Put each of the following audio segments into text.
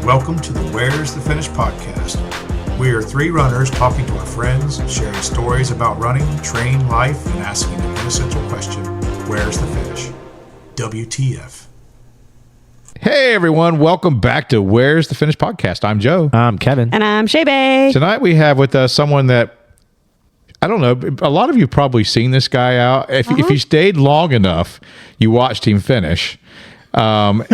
Welcome to the Where's the Finish podcast. We are three runners talking to our friends, sharing stories about running, training, life, and asking the essential question, where's the finish? WTF. Hey everyone, welcome back to Where's the Finish podcast. I'm Joe. I'm Kevin. And I'm Shebe. Tonight we have with us someone that, I don't know, a lot of you have probably seen this guy out. If you stayed long enough, you watched him finish. God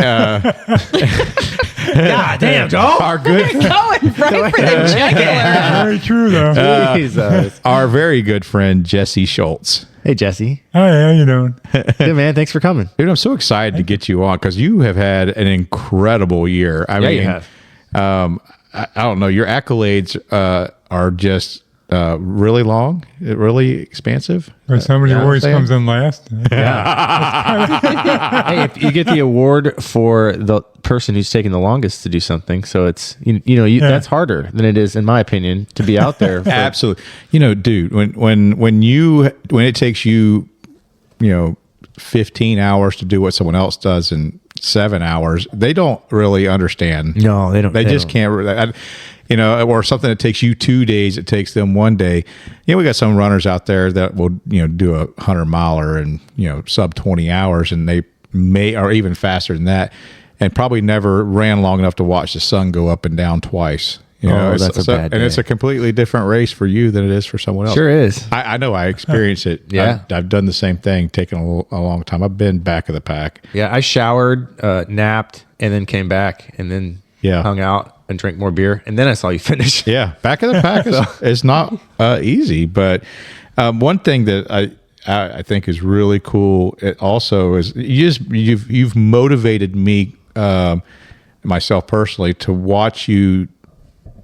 damn, Joe. Our good, Going right for the jugular. Very true, though. Jesus. our very good friend Jesse Schultz. Hey, Jesse. Hi, how you doing? Good, man. Thanks for coming. Dude, I'm so excited to get you on because you have had an incredible year. I mean, you have. I don't know. Your accolades are just really long, really expansive. But somebody you know always what I'm comes in last. Hey, if you get the award for the person who's taken the longest to do something, so it's that's harder than it is, in my opinion, to be out there. Absolutely. You know, dude, when it takes you, 15 hours to do what someone else does in 7 hours, they don't really understand. No, they don't. They just can't. Or something that takes you 2 days, it takes them 1 day. We got some runners out there that will, do a 100-miler in, sub 20 hours, and they are even faster than that, and probably never ran long enough to watch the sun go up and down twice. That's a bad day. And it's a completely different race for you than it is for someone else. Sure is. I know. I experience it. Yeah. I've done the same thing, taken a long time. I've been back of the pack. Yeah, I showered, napped, and then came back, and then hung out and drank more beer, and then I saw you finish. Yeah, back of the pack is not easy, but one thing that I think is really cool. It also is you've motivated me myself personally to watch you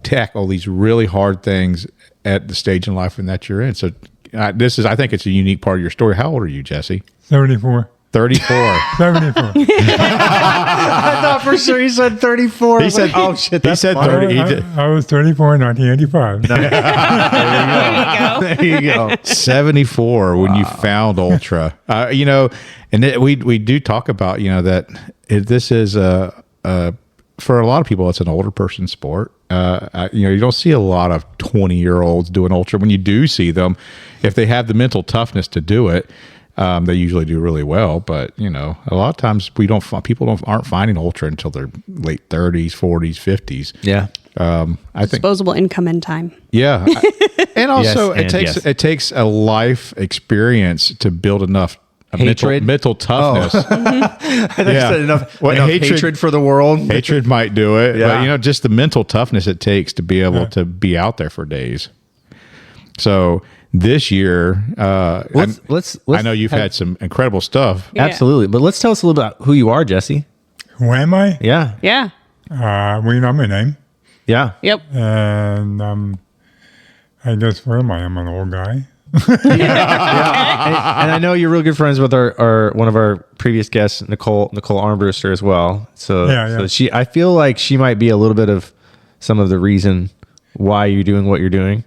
tackle these really hard things at the stage in life that you're in. So I think it's a unique part of your story. How old are you, Jesse? 74. 34. 74. I thought for sure he said 34. He said, "Oh shit, he said 30. I was 34 in 1985. There you go. 74 when you found ultra. And we do talk about that this is for a lot of people it's an older person sport. You don't see a lot of 20-year-olds doing ultra. When you do see them, if they have the mental toughness to do it, they usually do really well. But a lot of times people aren't finding ultra until their late 30s, 40s, 50s. Yeah. I think Disposable income and time. Yeah, and also Yes, it takes a life experience to build enough Hatred? mental toughness. Enough Well, hatred for the world. Hatred might do it, Yeah. but just the mental toughness it takes to be able to be out there for days. So this year, Let's I know you've had some incredible stuff. Yeah. Absolutely, but let's tell us a little about who you are, Jesse. Who am I? Yeah. Yeah. Well, you know my name. Yeah. Yep. And I guess where am I? I'm an old guy. And I know you're real good friends with our one of our previous guests, Nicole Armbruster, as well. So, so I feel like she might be a little bit of some of the reason why you're doing what you're doing.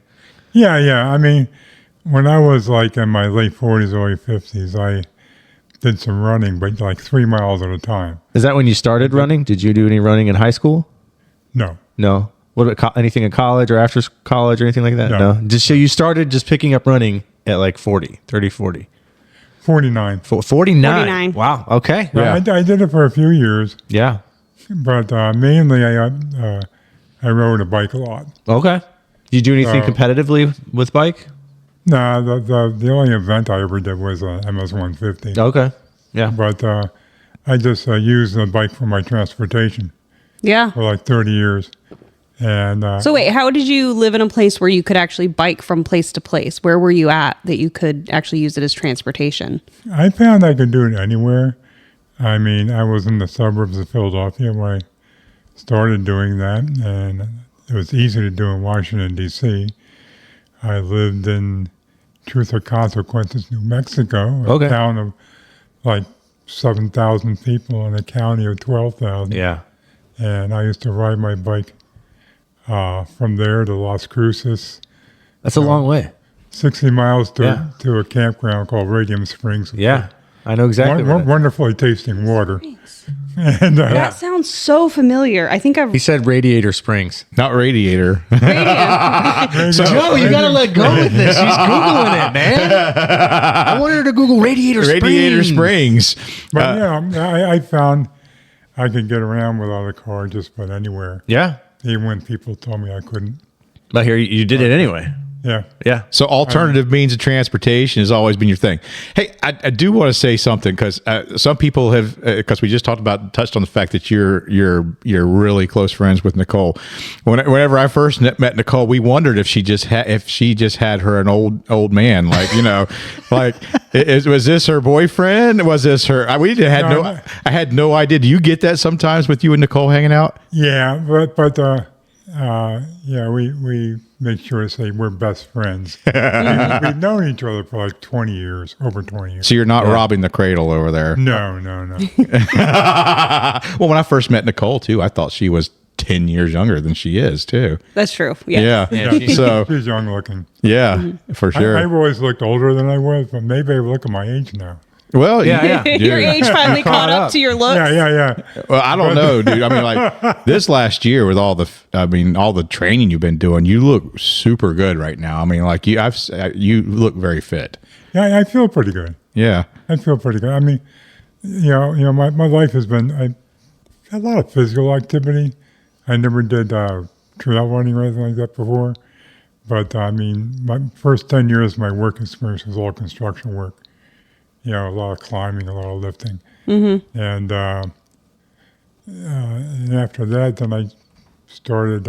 Yeah. I mean, when I was like in my late 40s, early 50s, I did some running, but like 3 miles at a time. Is that when you started running? Did you do any running in high school? No. No. What about anything in college or after college or anything like that? No. So you started just picking up running at like 40. 49. 49. Wow. Okay. I did it for a few years, Yeah. but mainly I rode a bike a lot. Okay. Did you do anything competitively with bike? No, the only event I ever did was MS 150. Okay. Yeah. But I just used the bike for my transportation Yeah. for like 30 years. And So wait, how did you live in a place where you could actually bike from place to place? Where were you at that you could actually use it as transportation? I found I could do it anywhere. I mean, I was in the suburbs of Philadelphia when I started doing that, and it was easy to do in Washington, D.C. I lived in Truth or Consequences, New Mexico, a town of like 7,000 people in a county of 12,000. Yeah. And I used to ride my bike from there to Las Cruces. That's a long way. 60 miles to a campground called Radium Springs. Yeah. I know exactly. Wonderfully tasting water. And That sounds so familiar. I think He said Radiator Springs. Not Radiator. Joe, you gotta let go with this. She's Googling it, man. I wanted her to Google Radiator Springs. But I found I could get around without a car just about anywhere. Yeah. Even when people told me I couldn't. But here, you did it anyway. Yeah. Yeah. So alternative means of transportation has always been your thing. Hey, I do want to say something because some people have, because we just touched on the fact that you're really close friends with Nicole. Whenever I first met Nicole, we wondered if she just had her an old man, like, you know, like was this her boyfriend? Was this her? I had no idea. Do you get that sometimes with you and Nicole hanging out? Yeah, but we make sure to say we're best friends. We've known each other for like 20 years, over 20 years. So you're not robbing the cradle over there. No. Well, when I first met Nicole too, I thought she was 10 years younger than she is too. That's true. Yes. Yeah. So she's young looking. Yeah, for sure. I've always looked older than I was, but maybe I look at my age now. Well, yeah. Your age finally caught up to your looks. Yeah. Well, I don't know, dude. I mean, like this last year with all the training you've been doing, you look super good right now. I mean, like you look very fit. Yeah, I feel pretty good. Yeah, I feel pretty good. I mean, my life has been I had a lot of physical activity. I never did trail running or anything like that before. But I mean, my first 10 years of my work experience was all construction work. A lot of climbing, a lot of lifting. Mm-hmm. And after that, then I started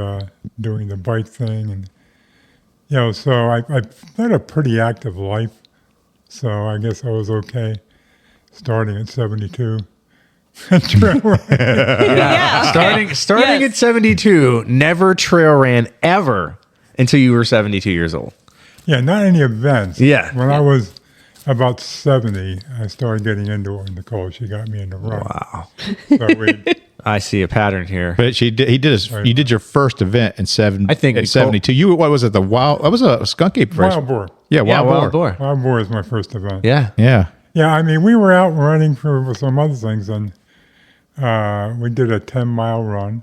doing the bike thing. And, so I've led a pretty active life. So I guess I was okay starting at 72. Starting at 72, never trail ran ever until you were 72 years old. Yeah, not any events. Yeah. When I was about 70, I started getting into it with Nicole. She got me into running. Wow. So I see a pattern here. but you did your first event in 72. 72. What was it? What was a skunk ape race? Wild boar. Yeah, wild boar. Wild boar is my first event. Yeah. Yeah. Yeah, I mean, we were out running for some other things, and we did a 10-mile run.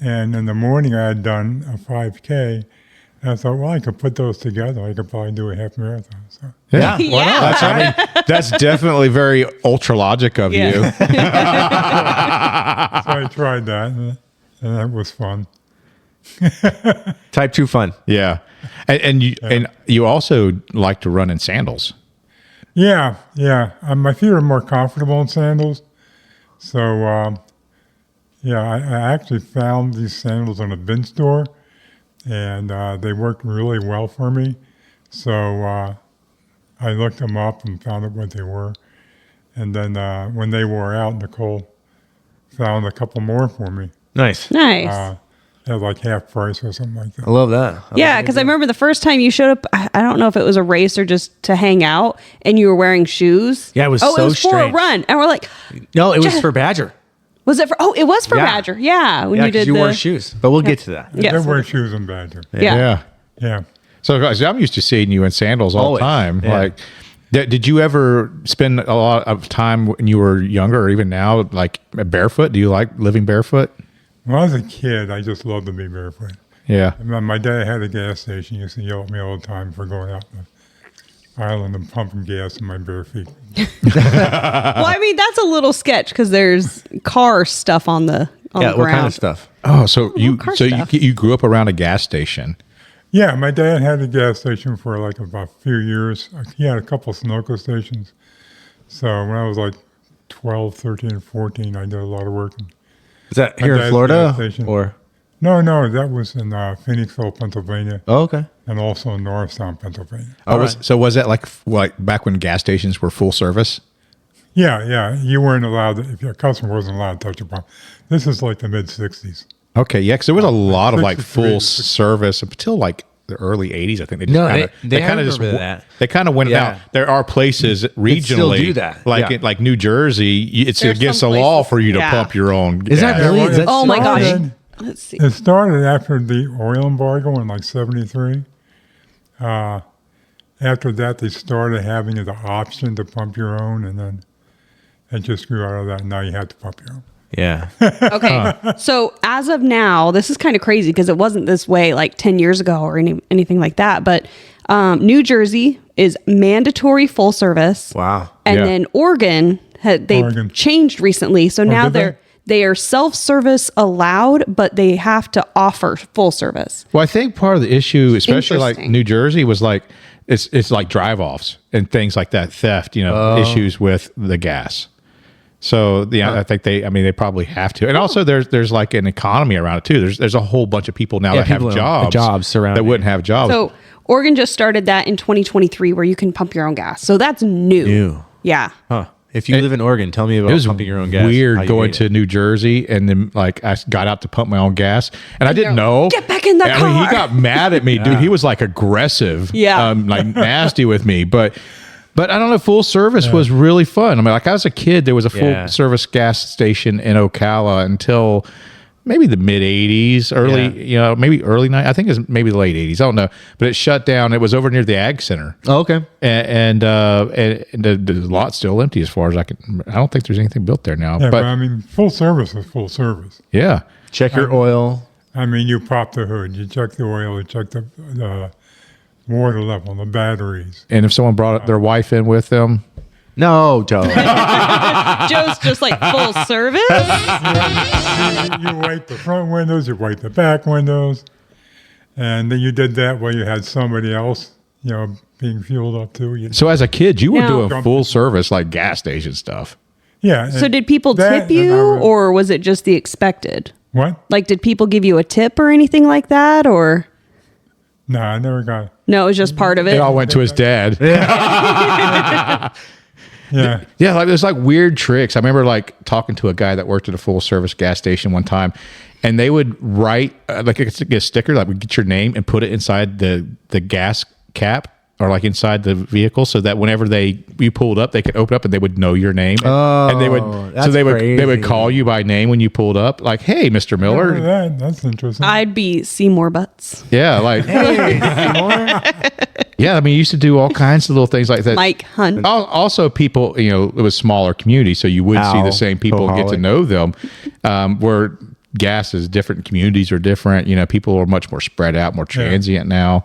And in the morning, I had done a 5K. And I thought, well, I could put those together. I could probably do a half marathon. So. Yeah. Why not? That's definitely very ultra logic of you. So I tried that, and that was fun. Type 2 fun. Yeah. And you also like to run in sandals. Yeah. My feet are more comfortable in sandals. So, I actually found these sandals in a bin store, and they worked really well for me. So I looked them up and found out what they were. And then when they wore out, Nicole found a couple more for me. Nice. At like half price or something like that. I love that. Yeah, because I remember the first time you showed up, I don't know if it was a race or just to hang out, and you were wearing shoes. Yeah, it was it was for a strange. run. And we're like, no, it was for Badger. Was it for, it was for Badger. Yeah. When you did wore shoes. But we'll get to that. Yes. They wear shoes in Badger. Yeah. So guys, I'm used to seeing you in sandals all the time. Yeah. Like, did you ever spend a lot of time when you were younger or even now, like barefoot? Do you like living barefoot? When I was a kid, I just loved to be barefoot. Yeah. My dad had a gas station. He used to yell at me all the time for going out the island and pumping gas in my bare feet. Well, I mean, that's a little sketch because there's car stuff on the ground. What kind of stuff? Oh, so you stuff. you grew up around a gas station. Yeah, my dad had a gas station for like about a few years. He had a couple of Sunoco stations. So when I was like 12, 13, 14, I did a lot of work. Is that My here in dad's Florida? gas station. Or No, that was in Phoenixville, Pennsylvania, Oh, okay. and also in Norristown, Pennsylvania. Was that like back when gas stations were full service? Yeah. You weren't allowed, if your customer wasn't allowed to touch your pump. This is like the mid-'60s. Okay, yeah, because there was a lot of like 63 full to 60. service until like the early 80s. I think they just No, kinda, they kind of remember that. They kind of went Yeah. out. There are places regionally still do that. like Yeah. like New Jersey. It's There's against the some law places- for you to yeah. pump your own. Is that gas. really? well, Is that it Oh my gosh. started- Let's see. It started after the oil embargo in like 73. After that, they started having the option to pump your own, and then It just grew out of that. And now you have to pump your own. Yeah. Okay. So as of now, this is kind of crazy because it wasn't this way like 10 years ago or anything like that. But New Jersey is mandatory full service. Wow. And Yeah. then Oregon, they've changed recently. So now did they are self-service allowed, but they have to offer full service. Well, I think part of the issue, especially like Interesting. New Jersey, was like it's like drive-offs and things like that, theft, issues with the gas. So I think they probably have to, and also there's like an economy around it too. There's a whole bunch of people now that have people jobs surrounding that wouldn't have jobs. So Oregon just started that in 2023 where you can pump your own gas. So that's new. Yeah. Huh. If you live in Oregon, tell me about It was pumping your own gas. How weird you going made to it. New Jersey, and then like I got out to pump my own gas, and I didn't know. Get back in the I mean, he car. got mad at me, dude. He was like aggressive, Yeah. like nasty with me. But I don't know. Full service was really fun. I mean, like I was a kid, there was a full service gas station in Ocala until maybe the mid 80s, maybe early 90s. I think it's maybe the late 80s. I don't know, but it shut down. It was over near the Ag Center. Oh, okay. And the lot's still empty as far as I can. I don't think there's anything built there now. Yeah, but but I mean, full service is full service. yeah, Check your oil. I mean, you pop the hood, you check the oil, you check the water level, the batteries. and if someone brought their wife in with them, No, Joe. Joe's just like full service. You wipe the front windows, you wipe the back windows, and then you did that while you had somebody else, being fueled up too. so as a kid, you were No. doing full service like gas station stuff. Yeah. So did people tip you or was it just the expected? What? Like, did people give you a tip or anything like that? Or No, I never got. no, it was just part of It it. all went to his dad. Yeah. Yeah, like there's like weird tricks. I remember like talking to a guy that worked at a full service gas station one time, and they would write like a sticker, like we get your name and put it inside the gas cap or like inside the vehicle, so that whenever you pulled up, they could open up and they would know your name. And they would that's they crazy. would call you by name when you pulled up, like, "Hey, Mr. Miller." That's interesting. I'd be Seymour Butts. Yeah, like yeah. I mean, you used to do all kinds of little things like that. Mike Hunt. Also, people, it was smaller community, so you would see the same people and get to know them. Where gas is different, communities are different. People are much more spread out, more transient now.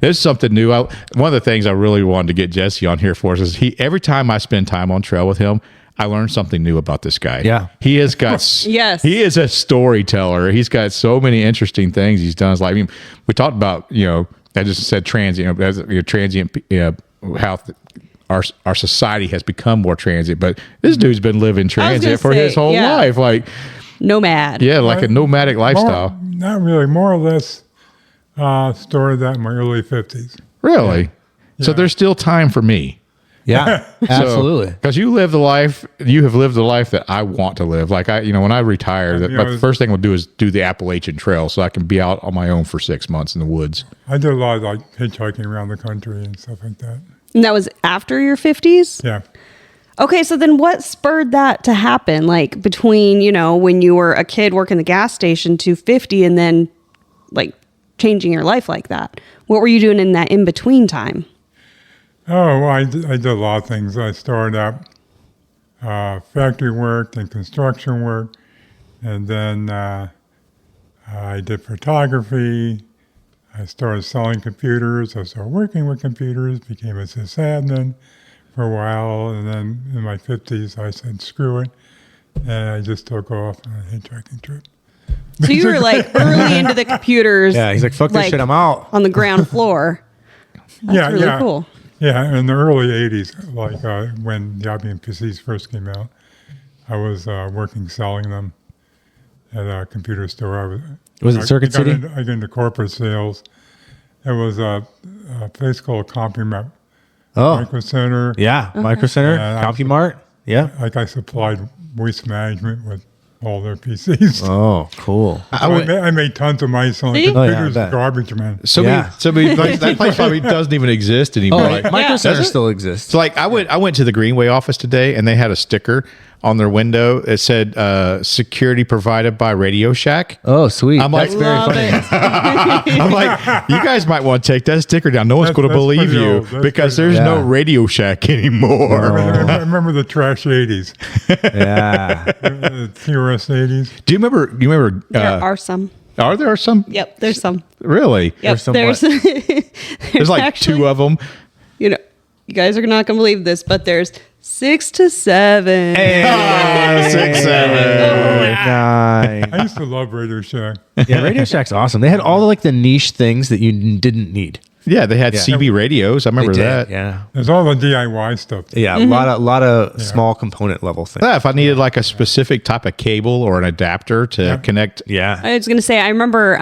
There's something new. One of the things I really wanted to get Jesse on here for is every time I spend time on trail with him, I learn something new about this guy. Yeah. He has got, Yes. he is a storyteller. He's got so many interesting things he's done. It's like, I mean, we talked about, I just said transient, transient, how our society has become more transient, but this dude's been living transient for his whole life. Like, nomad. yeah, like a nomadic lifestyle. Not really. More or less started that in my early 50s. Really? So there's still time for me. Yeah, absolutely. Because you have lived the life that I want to live. Like when I retire, the first thing I'll do is do the Appalachian Trail so I can be out on my own for 6 months in the woods. I did a lot of like hitchhiking around the country and stuff like that. And that was after your 50s? Yeah. Okay, so then what spurred that to happen? Like between, when you were a kid working the gas station to 50 and then like changing your life like that. What were you doing in that in-between time? Oh, well, I did a lot of things. I started out factory work, then construction work, and then I did photography. I started selling computers. I started working with computers, became a sysadmin for a while, and then in my 50s, I said, screw it, and I just took off on a hitchhiking trip. So you were like early into the computers. Yeah, he's like, fuck this shit, I'm out. On the ground floor. That's really cool. Yeah, in the early 80s, like when the IBM PCs first came out, I was working selling them at a computer store. Was it Circuit City? I got into corporate sales. It was a place called CompuMart Micro Center. Yeah, Micro Center, CompuMart. Yeah. Like I supplied waste management with all their PCs. Oh, cool. I made tons of money selling See? computers, Oh, yeah, I bet. garbage, man. That place probably doesn't even exist anymore. Oh, Like, Micro Center Does it? still exists. so like I went to the Greenway office today and they had a sticker on their window. It said security provided by Radio Shack. Oh, sweet. I'm like, That's very Love funny. it. I'm like, you guys might want to take that sticker down. No one's going to That's believe pretty you old. That's because pretty there's old. no Yeah. Radio Shack anymore. I remember the trash 80s, Yeah. the TRS 80s. Do you remember? There are some. Are there some? Yep, there's some. Really? Yep, some there's There's like actually, 2 of them. You know, you guys are not gonna believe this, but there's 6 to 7. 6, 7. Nice. I used to love Radio Shack. Yeah, Radio Shack's awesome. They had all like the niche things that you didn't need. Yeah, they had Yeah. CB radios. I remember They did, that. Yeah. There's all the DIY stuff. Yeah, a lot of small component level things. Yeah, if I needed like a specific type of cable or an adapter to connect. Yeah. I was going to say, I remember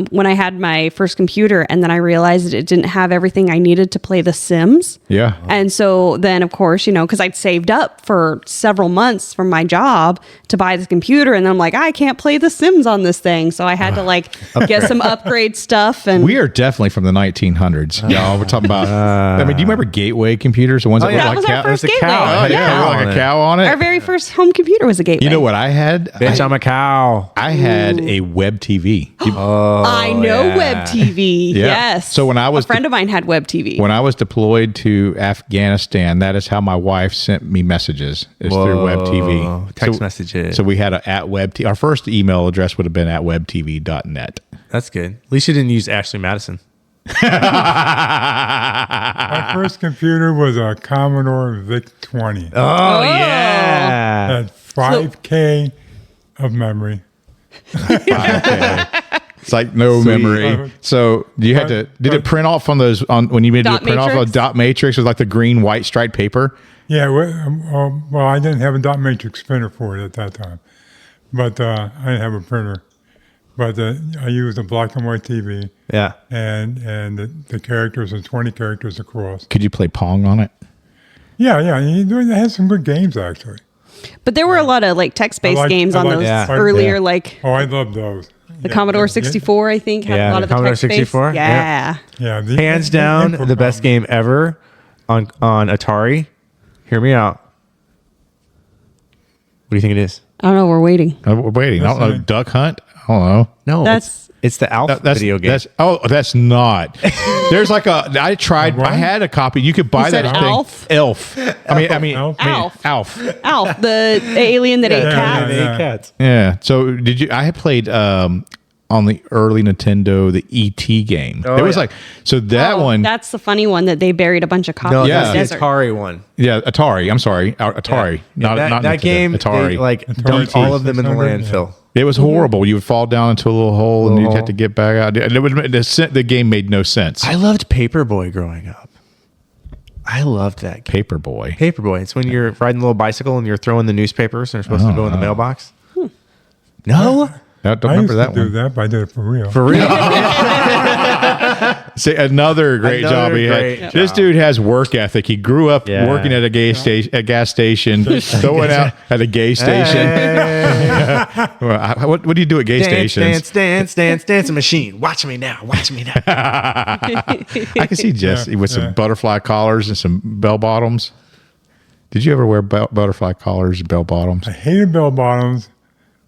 when I had my first computer and then I realized that it didn't have everything I needed to play The Sims. Yeah. And so then, of course, because I'd saved up for several months from my job to buy this computer. And then I'm like, I can't play The Sims on this thing. So I had to like get some upgrade stuff. And We are definitely from the 1900s. Y'all, we're talking about. I mean, do you remember Gateway computers? The ones that yeah. look That like was our cow? first There's a cow. gateway. Oh, Had a yeah, cow like on a it. cow on it. Our very first home computer was a gateway. You know what I had? Bitch, I'm a cow. I had a web TV. I know yeah. Web TV. Yeah. Yes. So when I was a friend of mine had Web TV. When I was deployed to Afghanistan, that is how my wife sent me messages. Is through Web TV. Text messages. So we had a at Web TV. Our first email address would have been at webtv.net. That's good. At least you didn't use Ashley Madison. My first computer was a Commodore VIC-20. Oh, yeah. Had 5K of memory. It's like no memory. So you had to. Did it print off on those when you made Dot it print off a matrix? dot matrix with like the green white striped paper? Yeah, well, I didn't have a dot matrix printer for it at that time, but I didn't have a printer. But I used a black and white TV, Yeah. and the characters are 20 characters across. Could you play Pong on it? Yeah, it has some good games actually. But there were a lot of like text-based games on those Yeah. earlier, Yeah. like Oh, I love those. the Commodore 64, I think, had Yeah, a lot the of the Commodore text-based. 64, Yeah. Yeah, Hands down, the best game ever on Atari. Hear me out. What do you think it is? I don't know. We're waiting. We're waiting. I don't know. Listening. Duck Hunt? I don't know. No, That's- it's the Alf video game. That's not. There's like I tried. What? I had a copy. You could buy You that said thing. Alf? Elf. I mean, Alf? Alf. Alf. Alf, the alien that ate Yeah, cats. yeah. Cats. Yeah. So did you? I had played on the early Nintendo the ET game. Oh, it was yeah. like so that Oh, one. That's the funny one that they buried a bunch of copies No, in Yeah. the that's the desert. Atari one. Yeah, Atari. I'm sorry, Atari. Not that Nintendo. game. Atari. They, like Atari dumped all of them in the 2600, landfill. It was horrible. You would fall down into a little hole and Little you'd have to hole. get back out. And it would, the game made no sense. I loved Paperboy growing up. I loved that game. Paperboy. Paperboy. It's when you're riding a little bicycle and you're throwing the newspapers and they're supposed to go in the mailbox. No, I don't I used remember to that do one. that, but I did it for real. for real. See, another great job he great had. This job. dude has work ethic. He grew up Yeah. working at a gas station, throwing out at a gay station. Well, what do you do at gay stations? Dance a machine. Watch me now. Watch me now. I can see Jesse with some yeah. butterfly collars and some bell bottoms. Did you ever wear butterfly collars and bell bottoms? I hated bell bottoms,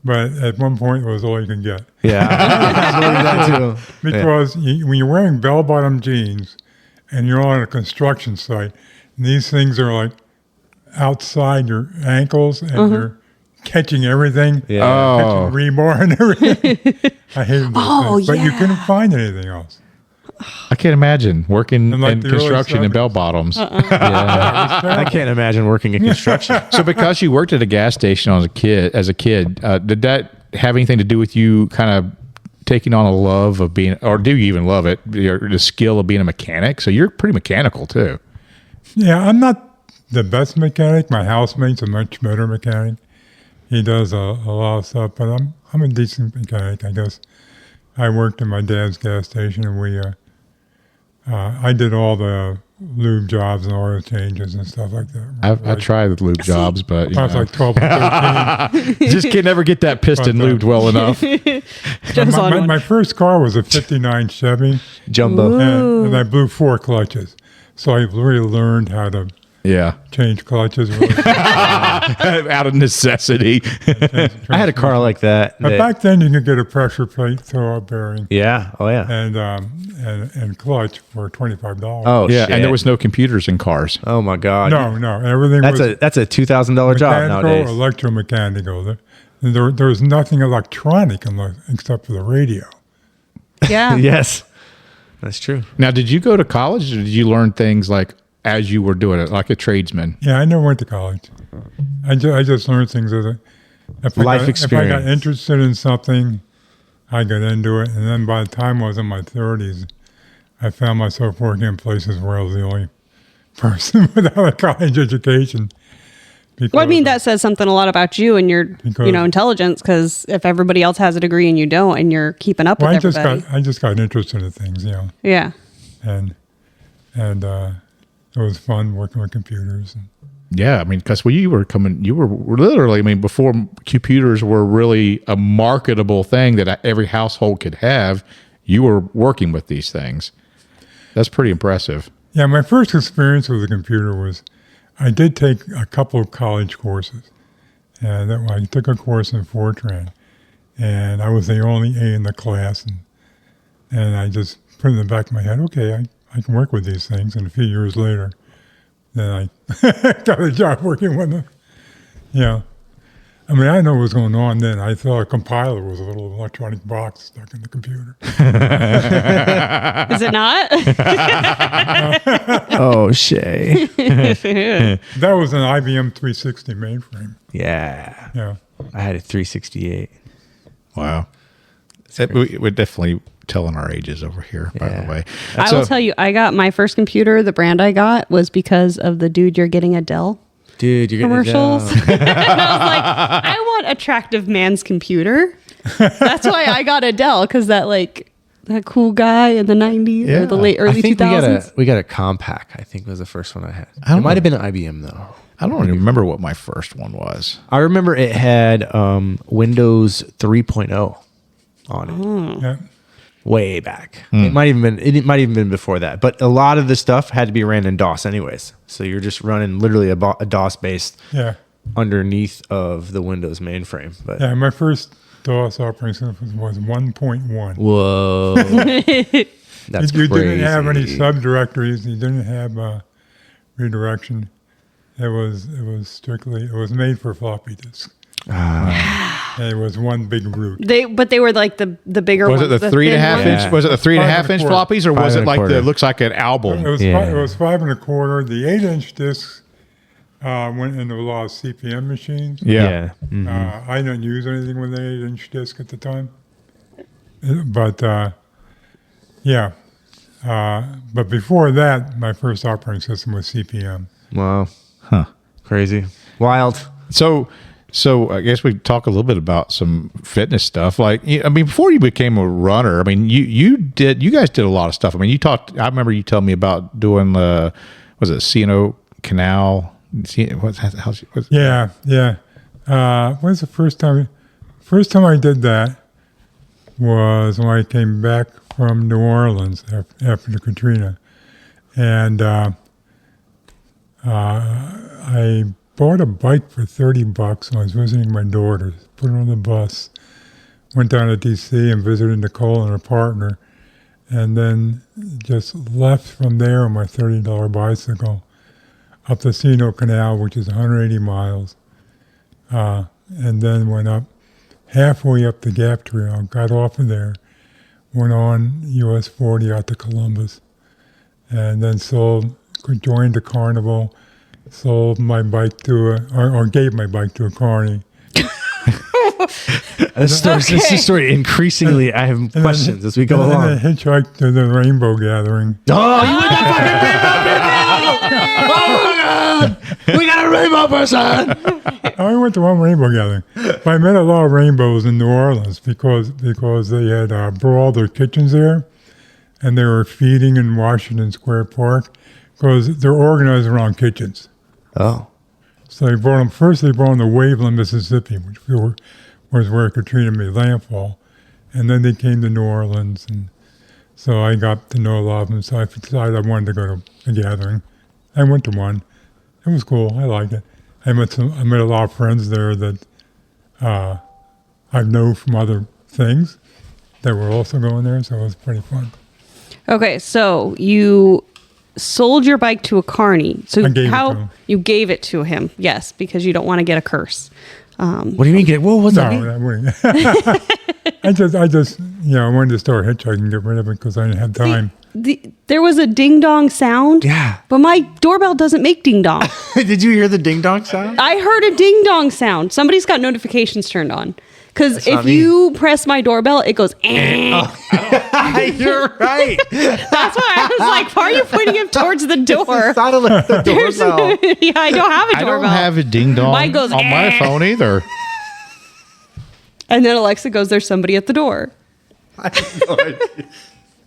but at one point it was all you can get. Yeah, I believe that too. Because when you're wearing bell-bottom jeans and you're on a construction site, and these things are like outside your ankles and you're catching everything, Yeah. Oh. catching rebar and everything. I hated those things. But you yeah. couldn't find anything else. I can't imagine working In like in the early construction in 70s. bell bottoms. I can't imagine working in construction. So because you worked at a gas station as a kid, did that have anything to do with you kind of taking on a love of being, or do you even love it, the skill of being a mechanic? So you're pretty mechanical too. Yeah, I'm not the best mechanic. My housemate's a much better mechanic. He does a lot of stuff, but I'm a decent mechanic, I guess. I worked in my dad's gas station, and I did all the lube jobs and oil changes and stuff like that. I tried the lube jobs, but you I was know, like 12 or 13. just can never get that piston But, lubed well enough. Joe's on one. My first car was a 59 Chevy, Jumbo. and I blew 4 clutches. So I really learned how to Yeah. change clutches. Really Out of necessity. I had a car like that. But back then, you could get a pressure plate throw-up bearing Yeah. Oh yeah. and clutch for $25. Oh Yeah. shit. And there was no computers in cars. Oh my god. No, everything That's was that's a $2,000 job mechanical, nowadays. electromechanical. There was nothing electronic except for the radio. Yeah. Yes, that's true. Now, did you go to college or did you learn things like as you were doing it, like a tradesman? Yeah, I never went to college. I just learned things as if Life I got experience. interested in something, I got into it. And then by the time I was in my 30s, I found myself working in places where I was the only person without a college education. Well, I mean, that says something a lot about you and your, intelligence. Because if everybody else has a degree and you don't, and you're keeping up with everybody. I just got interested in things, Yeah. and it was fun working with computers. Yeah, I mean, because you were literally, I mean, before computers were really a marketable thing that every household could have, you were working with these things. That's pretty impressive. Yeah, my first experience with a computer was I did take a couple of college courses. And I took a course in Fortran, and I was the only A in the class. And I just put in the back of my head, okay, I can work with these things. And a few years later, then I got a job working with them. Yeah. I mean, I didn't know what was going on then. I thought a compiler was a little electronic box stuck in the computer. Is it not? Oh, Shay. That was an IBM 360 mainframe. Yeah. Yeah. I had a 368. Wow. We're definitely telling our ages over here, by the way. I will tell you, I got my first computer, the brand I got was because of the Dude, You're Getting a Dell Dude, you're commercials. And I was like, I want attractive man's computer. That's why I got a Dell, because that cool guy in the 90s or the early 2000s. We got a Compaq, I think was the first one I had. It might have been an IBM though. I don't even remember what my first one was. I remember it had Windows 3.0 on it. Yeah. Way back. It might even been before that. But a lot of the stuff had to be ran in DOS anyways. So you're just running literally a DOS based underneath of the Windows mainframe. But Yeah, my first DOS operating system was 1.1. whoa. That's You crazy. didn't have any subdirectories. You didn't have redirection. It was made for floppy disk. And it was one big root. They were like the bigger Was ones. it the 3.5 thin inch? Yeah. Was it the 3.5 inch 5 floppies, or was it like 5.25. looks like an album? It was Yeah. it was 5 1/4. The 8-inch discs went into a lot of CPM machines. Yeah. I didn't use anything with an 8-inch disc at the time. But but before that, my first operating system was CPM. Wow. Crazy. Wild. So I guess we talk a little bit about some fitness stuff. Like, I mean, before you became a runner, I mean, you guys did a lot of stuff. I mean, I remember you telling me about doing was it C&O Canal? Yeah. When was the first time? First time I did that was when I came back from New Orleans after the Katrina. And I bought a bike for $30 when I was visiting my daughter. Put it on the bus. Went down to D.C. and visited Nicole and her partner. And then just left from there on my $30 bicycle up the C&O Canal, which is 180 miles. And then went up halfway up the Gap Trail, got off of there, went on US 40 out to Columbus, and then joined the Carnival, sold my bike or gave my bike to a carny. This story increasingly, I have questions as we go And along. then hitchhiked to the Rainbow Gathering. Oh, you went to fucking Rainbow Gathering! Oh my God! We got a rainbow person! I went to one Rainbow Gathering. But I met a lot of rainbows in New Orleans because they had brought all their kitchens there, and they were feeding in Washington Square Park because they're organized around kitchens. Oh. So they brought them to Waveland, Mississippi, which was where Katrina made landfall. And then they came to New Orleans. And so I got to know a lot of them. So I decided I wanted to go to a gathering. I went to one. It was cool. I liked it. I met a lot of friends there that I know from other things that were also going there, so it was pretty fun. Okay, so you sold your bike to a carny. So I gave it to him. You gave it to him? Yes, because you don't want to get a curse. What do you mean? What was that? No, that wouldn't. I just, I wanted to start hitchhiking and get rid of it because I didn't have time. There was a ding dong sound. Yeah. But my doorbell doesn't make ding dong. Did you hear the ding dong sound? I heard a ding dong sound. Somebody's got notifications turned on. Because if me. you press my doorbell, it goes, eh. You're right. That's why I was like, why are you pointing him towards the door? It sounded like the doorbell. Yeah, I don't have a I doorbell. don't have a ding dong Mine goes, on my eh. phone either. And then Alexa goes, there's somebody at the door. I have no idea.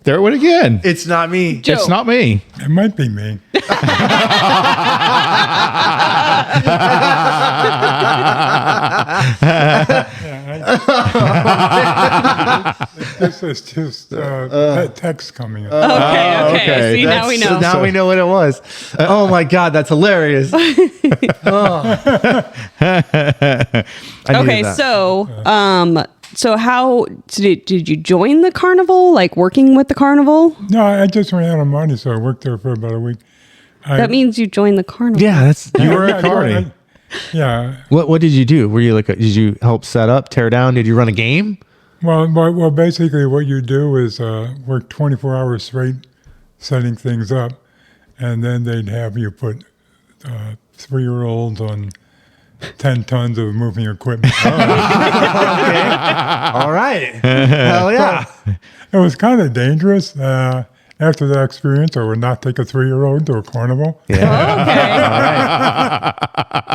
There it went again. It's not me. Joe. It's not me. It might be me. This is just text coming up. Okay. See, now we know. So now we know what it was. Oh my God, that's hilarious. Okay, so how did you join the carnival? Like working with the carnival? No, I just ran out of money, so I worked there for about a week. That means you joined the carnival. Yeah, that's. You were a carny. Yeah. What did you do? Were you like? Did you help set up, tear down? Did you run a game? Well, basically, what you do is work 24 hours straight, setting things up, and then they'd have you put 3-year-olds on 10 tons of moving equipment. Okay. All right. Hell yeah. It was kind of dangerous. After that experience, I would not take a 3-year-old to a carnival. Yeah. Okay.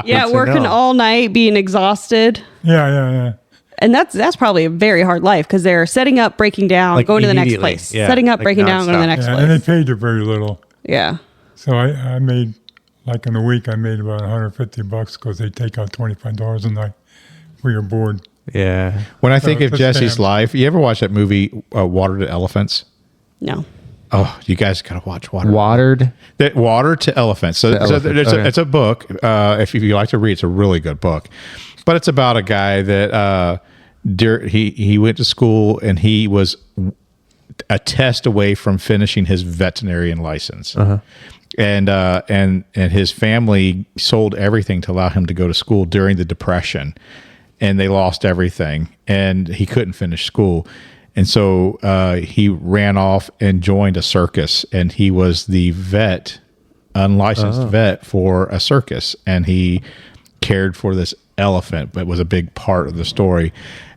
Yeah, Good to working know. all night, being exhausted. Yeah. And that's probably a very hard life because they're setting up, breaking down, Like going to the next immediately. place. Yeah. Setting up, Like breaking down, going to the nonstop. next And they place. paid you very little. Yeah. So I made, like in a week, I made about $150 because they take out $25 a night for your board. Yeah. When I think of it's a Jesse's scam. life, you ever watch that movie Water to Elephants? No. Oh, you guys gotta watch Watered. That Water to Elephants. So Elephants, okay. it's a book. If you like to read, it's a really good book. But it's about a guy that he went to school and he was a test away from finishing his veterinarian license. And his family sold everything to allow him to go to school during the Depression, and they lost everything, and he couldn't finish school. And so he ran off and joined a circus, and he was the unlicensed vet for a circus, and he cared for this elephant, but was a big part of the story.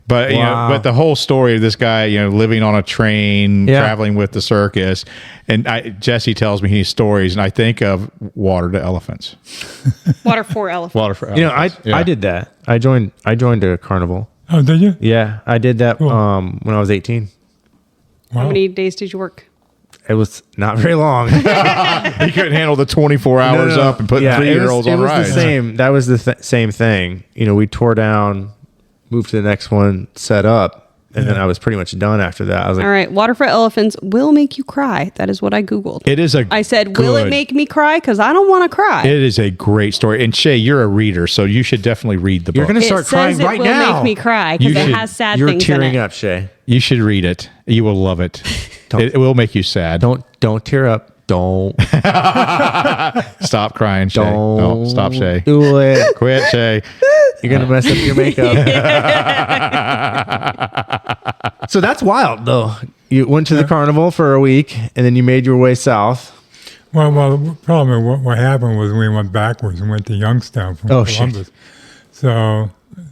But but the whole story of this guy, living on a train, traveling with the circus, and Jesse tells me his stories, and I think of Water to Elephants. Water for elephants. Water for elephants. I did that. I joined a carnival. Oh, did you? Yeah, I did that Cool. when I was 18. Wow. How many days did you work? It was not very long. He couldn't handle the 24 hours No. up and put Yeah, 3-year-olds on It was rides. the same. That was the same thing. We tore down, moved to the next one, set up, and then I was pretty much done after that. I was like, All right. Water for elephants will make you cry. That is what I Googled. It is I said, will it make me cry? Because I don't want to cry. It is a great story. And Shay, you're a reader, so you should definitely read the book. You're going to It start says crying it right will now. make me cry because You it should- has sad You're things tearing in it. up, Shay. You should read it. You will love it. It will make you sad. Don't tear up. Don't Stop crying, Shay. No, stop, Shay. do it. Quit, Shay. You're gonna mess up your makeup. So that's wild, though. You went to the carnival for a week, and then you made your way south. Well, the problem is what happened was we went backwards and went to Youngstown from Oh, shit. Columbus. So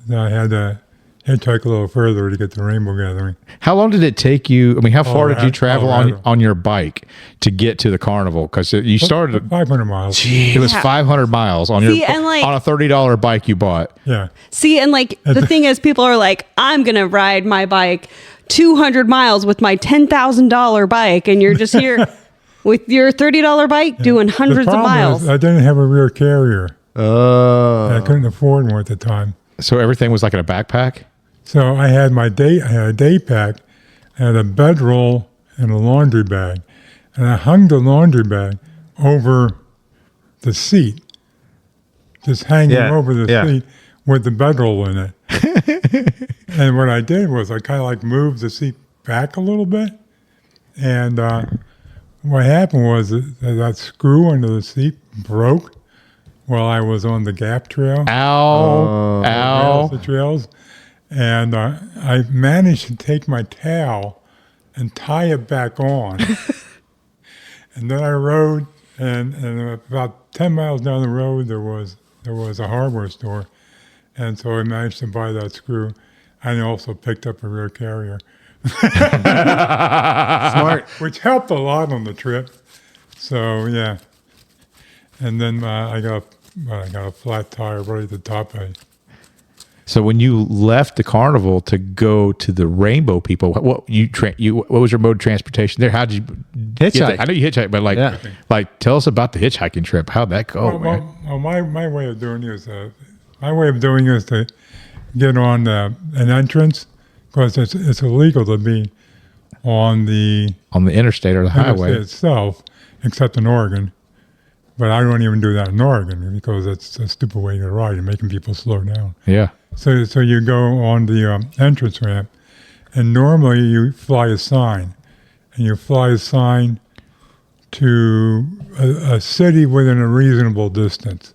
I had to hitchhike a little further to get to Rainbow Gathering. How long did it take you? I mean, how far did you travel Colorado. on your bike to get to the carnival? Because you started. 500 miles. It was 500 miles on See, and like- on a $30 bike you bought. Yeah. See, and like the thing is, people are like, I'm going to ride my bike 200 miles with my $10,000 bike. And you're just here with your $30 bike doing hundreds The of problem miles. is I didn't have a rear carrier. Oh, I couldn't afford one at the time. So everything was like in a backpack? So I had I had a day pack, I had a bedroll and a laundry bag. And I hung the laundry bag over the seat. just hanging over the yeah. seat with the bedroll in it. And what I did was I kind of like moved the seat back a little bit. And what happened was that screw under the seat broke while I was on the gap trail. Ow. The trails. And I managed to take my towel and tie it back on. And then I rode, and about 10 miles down the road, there was a hardware store. And so I managed to buy that screw. And I also picked up a rear carrier. Smart. Which helped a lot on the trip. So, yeah. And then I got a flat tire right at the top. So when you left the carnival to go to the Rainbow People, what was your mode of transportation there? How did you Hitchhike. I know you hitchhiked, but like tell us about the hitchhiking trip. How'd that go, man? Well, my way of doing it is to get on an entrance, because it's illegal to be on the interstate or the highway itself, except in Oregon. But I don't even do that in Oregon because it's a stupid way to ride and making people slow down. Yeah. So you go on the entrance ramp, and normally you fly a sign, and you fly a sign to a city within a reasonable distance,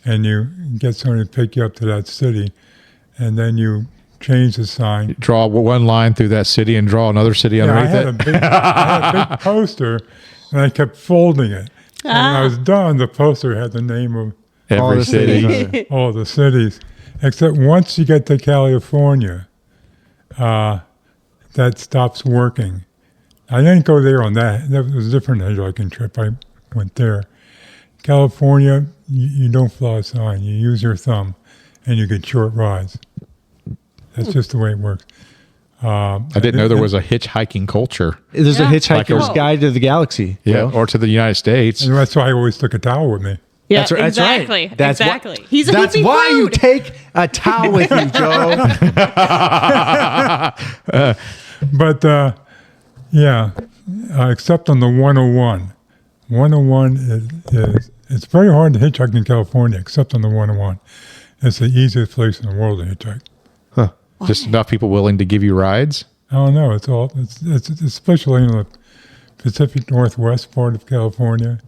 and you get somebody to pick you up to that city, and then you change the sign. Draw one line through that city and draw another city underneath it. I had a big poster, and I kept folding it. And when I was done, the poster had the name of Every city. all the cities. Except once you get to California, that stops working. I didn't go there on that. That was a different hitchhiking trip. I went there. California, you don't fly a sign. You use your thumb, and you get short rides. That's just the way it works. I didn't know there was a hitchhiking culture. There's a Hitchhiker's Guide to the Galaxy. Yeah, or to the United States. And that's why I always took a towel with me. Yeah, That's right. exactly. That's right. Exactly. He's a That's hippie why you prude. take a towel with you, Joe. But, except on the 101. 101 it's very hard to hitchhike in California, except on the 101. It's the easiest place in the world to hitchhike. Huh. Just enough people willing to give you rides? I don't know. It's especially in the Pacific Northwest part of California.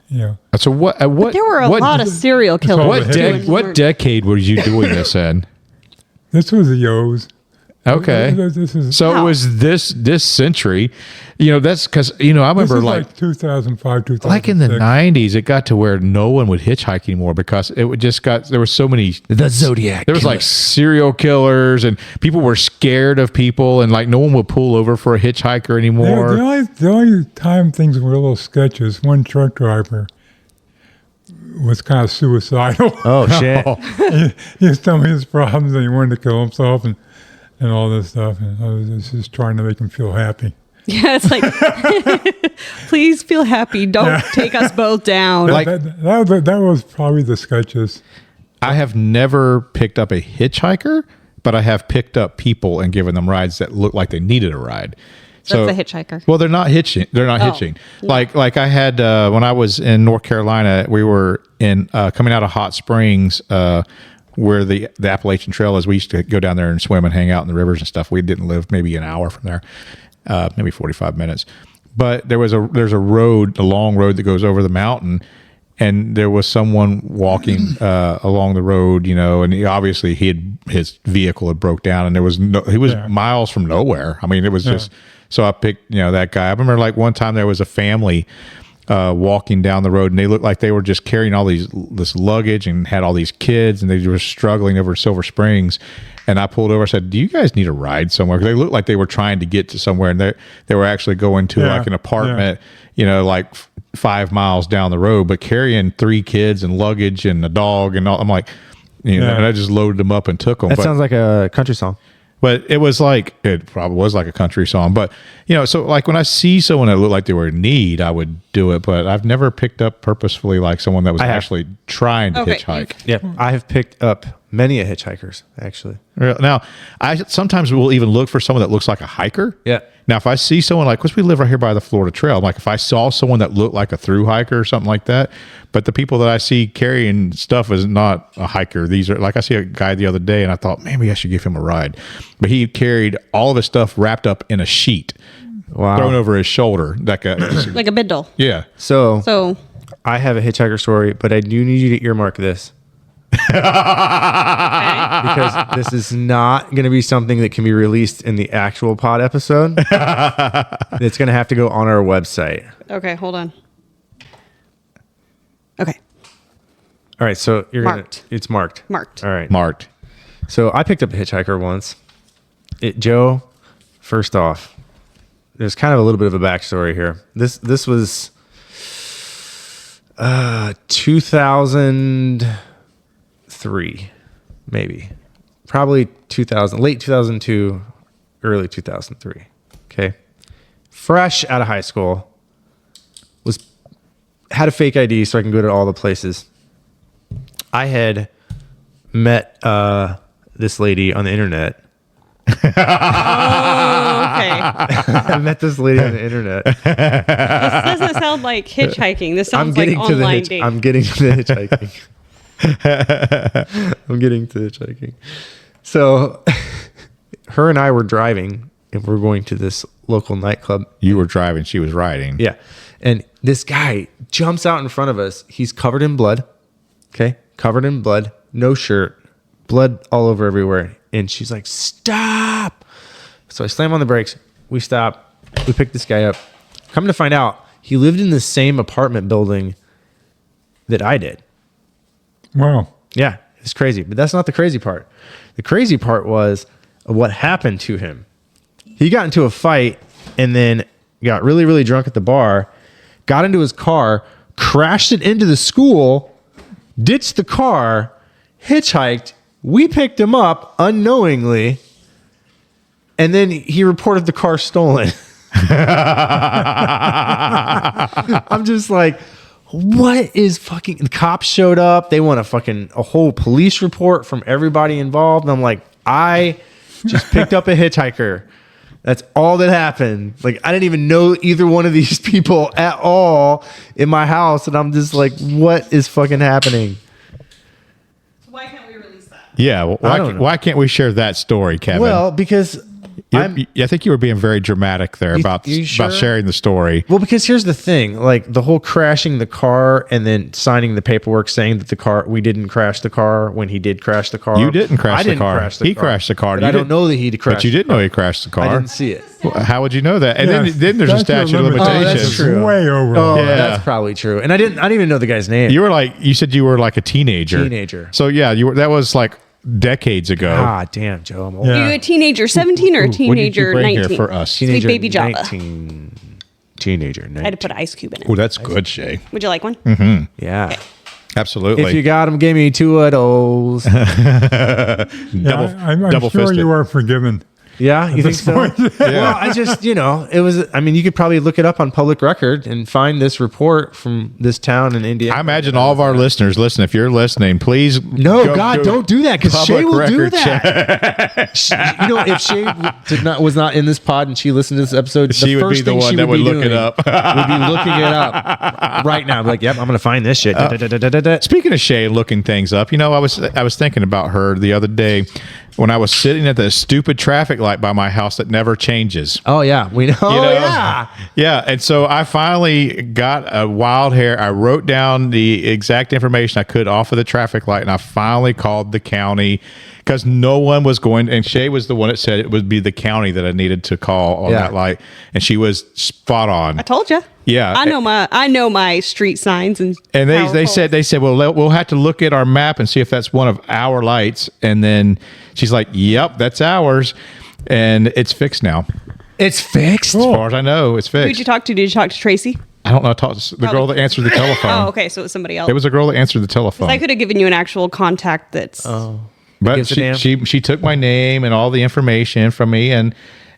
Yeah. So what? There were a lot of serial killers. What decade were you doing this in? This was the O's. Okay. This is So it was this century. That's because I remember like 2005, 2006. like in the 90s, it got to where no one would hitchhike anymore because there were so many The Zodiac. there was like serial killers and people were scared of people and like no one would pull over for a hitchhiker anymore. The only time things were a little sketchy is one truck driver was kind of suicidal. Oh, shit. He was telling me his problems and he wanted to kill himself and all this stuff. And I was just trying to make him feel happy. Yeah, it's like, please feel happy. Don't take us both down. That was probably the sketchiest. I have never picked up a hitchhiker, but I have picked up people and given them rides that looked like they needed a ride. That's a hitchhiker. Well, they're not hitching. They're not hitching. No. Like I had when I was in North Carolina, we were in coming out of Hot Springs, where the Appalachian Trail is. We used to go down there and swim and hang out in the rivers and stuff. We didn't live maybe an hour from there, maybe 45 minutes. But there's a road, a long road that goes over the mountain, and there was someone walking along the road, and obviously his vehicle had broke down, and he was miles from nowhere. I mean, it was just. So I picked, that guy. I remember like one time there was a family walking down the road, and they looked like they were just carrying all this luggage and had all these kids, and they were struggling over Silver Springs. And I pulled over. I said, "Do you guys need a ride somewhere?" Because they looked like they were trying to get to somewhere, and they were actually going to like an apartment, like 5 miles down the road, but carrying 3 kids and luggage and a dog and all. I'm like, and I just loaded them up and took them. That sounds like a country song. But it probably was like a country song. But, so like when I see someone that looked like they were in need, I would do it. But I've never picked up purposefully like someone that was actually trying to hitchhike. Yeah, I have picked up Many a hitchhikers, actually. Now, I sometimes will even look for someone that looks like a hiker. Yeah. Now, if I see someone like, because we live right here by the Florida Trail, like if I saw someone that looked like a through hiker or something like that, but the people that I see carrying stuff is not a hiker. These are, like I see a guy the other day and I thought, maybe I should give him a ride. But he carried all of his stuff wrapped up in a sheet, thrown over his shoulder. Like Like a bindle. Yeah. So I have a hitchhiker story, but I do need you to earmark this. Because this is not going to be something that can be released in the actual pod episode. It's going to have to go on our website. Okay, hold on. Okay. All right, so Marked. It's marked. Marked. All right. Marked. So I picked up a hitchhiker once. Joe, first off, there's kind of a little bit of a backstory here. This was 2003, maybe. Probably 2000, late 2002, early 2003. Okay. Fresh out of high school. Had a fake ID so I can go to all the places. I had met this lady on the internet. Oh, okay. I met this lady on the internet. This doesn't sound like hitchhiking. This sounds like online dating. I'm getting to the hitchhiking. I'm getting to the hitchhiking. So her and I were driving and we're going to this local nightclub. You were driving, she was riding. Yeah. And this guy jumps out in front of us. He's covered in blood. Okay. Covered in blood. No shirt. Blood all over everywhere. And she's like, stop. So I slam on the brakes. We stop. We pick this guy up. Come to find out, he lived in the same apartment building that I did. Wow. Yeah. It's crazy. But that's not the crazy part. The crazy part was what happened to him. He got into a fight and then got really, really drunk at the bar, got into his car, crashed it into the school, ditched the car, hitchhiked. We picked him up unknowingly, and then he reported the car stolen. I'm just like, what is fucking... The cops showed up. They want a whole police report from everybody involved. And I'm like, I just picked up a hitchhiker. That's all that happened. Like, I didn't even know either one of these people at all in my house. And I'm just like, what is fucking happening? Why can't we release that? Yeah. Well, why can't we share that story, Kevin? Well, because I think you were being very dramatic there about sharing the story. Well, because here's the thing, like the whole crashing the car and then signing the paperwork saying that we didn't crash the car when he did crash the car. You didn't crash the car. He crashed the car. But I don't know that he crashed. But you did know he crashed the car. I didn't see it. Well, how would you know that? And then there's a statute of limitations. limitations. That's true. Way over. Oh, Yeah. that's probably true. And I didn't even know the guy's name. You said you were like a teenager. So yeah, that was like decades ago. Ah, damn, Joe. I'm old. Yeah. Are you a teenager 17 or a What did you teenager bring 19? here for us? Sweet baby Java. 19. Teenager 19. I had to put an ice cube in it. Oh, that's good, Shay. Would you like one? Yeah. Absolutely. If you got them, give me 2 of those. Yeah, I'm double sure fisted. you are forgiven. Yeah, you think this so? point. Well, I just, it was, you could probably look it up on public record and find this report from this town in Indiana. I imagine all of our listeners, listen, if you're listening, please. Don't do that because Shay public will do record that. If Shay was not in this pod and she listened to this episode, She would be the one that would look it up. Would be looking it up right now. Be like, yep, I'm going to find this shit. Speaking of Shay looking things up, I was thinking about her the other day when I was sitting at the stupid traffic light by my house that never changes. Oh, yeah. We know. Yeah. And so I finally got a wild hair. I wrote down the exact information I could off of the traffic light, and I finally called the county because no one was going. And Shay was the one that said it would be the county that I needed to call on that light, and she was spot on. I told you. Yeah, I know my street signs and they said well we'll have to look at our map and see if that's one of our lights, and then she's like, yep, that's ours, and it's fixed now. It's fixed? As far as I know, it's fixed. Who did you talk to? Did you talk to Tracy? I don't know. I talked to the girl that answered the telephone. Oh, okay, so it was somebody else. It was a girl that answered the telephone. I could have given you an actual contact that's But gives a damn? she took my name and all the information from me, and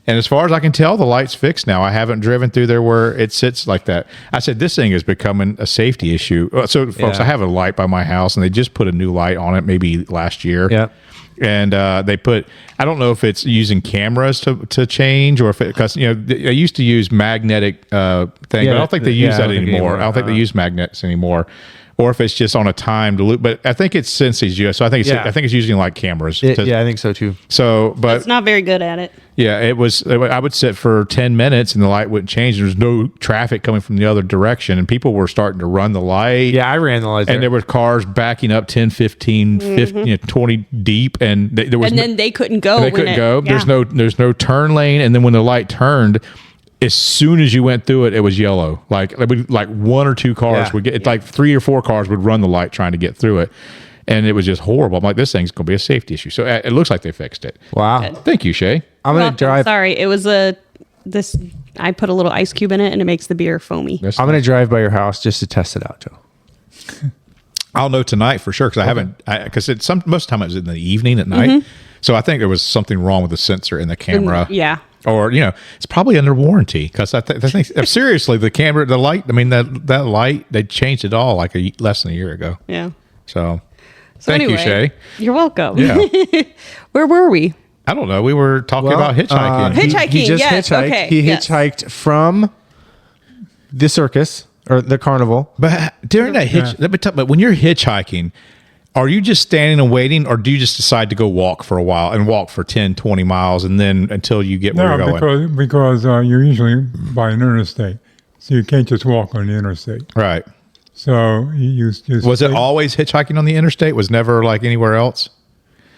And as far as I can tell, the light's fixed now. I haven't driven through there where it sits like that. I said, this thing is becoming a safety issue. So, folks, I have a light by my house, and they just put a new light on it maybe last year. Yeah. And they put, I don't know if it's using cameras to change, or if it, because, you know, they used to use magnetic thing, but I don't think they use that anymore. I don't think they use magnets anymore. Or if it's just on a timed loop, but I think it's Sensi's US. So I think it's using like cameras. I think so too. So, but It's not very good at it. yeah, it was. I would sit for 10 minutes and the light wouldn't change. There's no traffic coming from the other direction, and people were starting to run the light. Yeah, I ran the light and there were cars backing up 10, 15, 50, 20 deep, and there was And then they couldn't go. they couldn't go. Yeah. There's no turn lane, and then when the light turned, as soon as you went through it, it was yellow. Like one or two cars would get, like 3 or 4 cars would run the light trying to get through it. And it was just horrible. I'm like, this thing's going to be a safety issue. So it looks like they fixed it. Wow. Thank you, Shay. I'm going to drive. Sorry, it was I put a little ice cube in it and it makes the beer foamy. I'm going to drive by your house just to test it out, Joe. I'll know tonight for sure, because I haven't, because most of the time it was in the evening at night. So I think there was something wrong with the sensor in the camera. Yeah. Or, you know, it's probably under warranty, because I think seriously, the camera, the light, I mean, that light, they changed it all like less than a year ago. Yeah. So thank you, Shay. You're welcome. Yeah. Where were we? I don't know. We were talking about hitchhiking. Hitchhiking, He just yes, hitchhiked. okay, He yes. hitchhiked from the circus or the carnival. But during that let me talk. But when you're hitchhiking, are you just standing and waiting, or do you just decide to go walk for a while and walk for 10, 20 miles and then until you get where you're going? because you're usually by an interstate, so you can't just walk on the interstate. Right. So you Was it always hitchhiking on the interstate? Was never like anywhere else?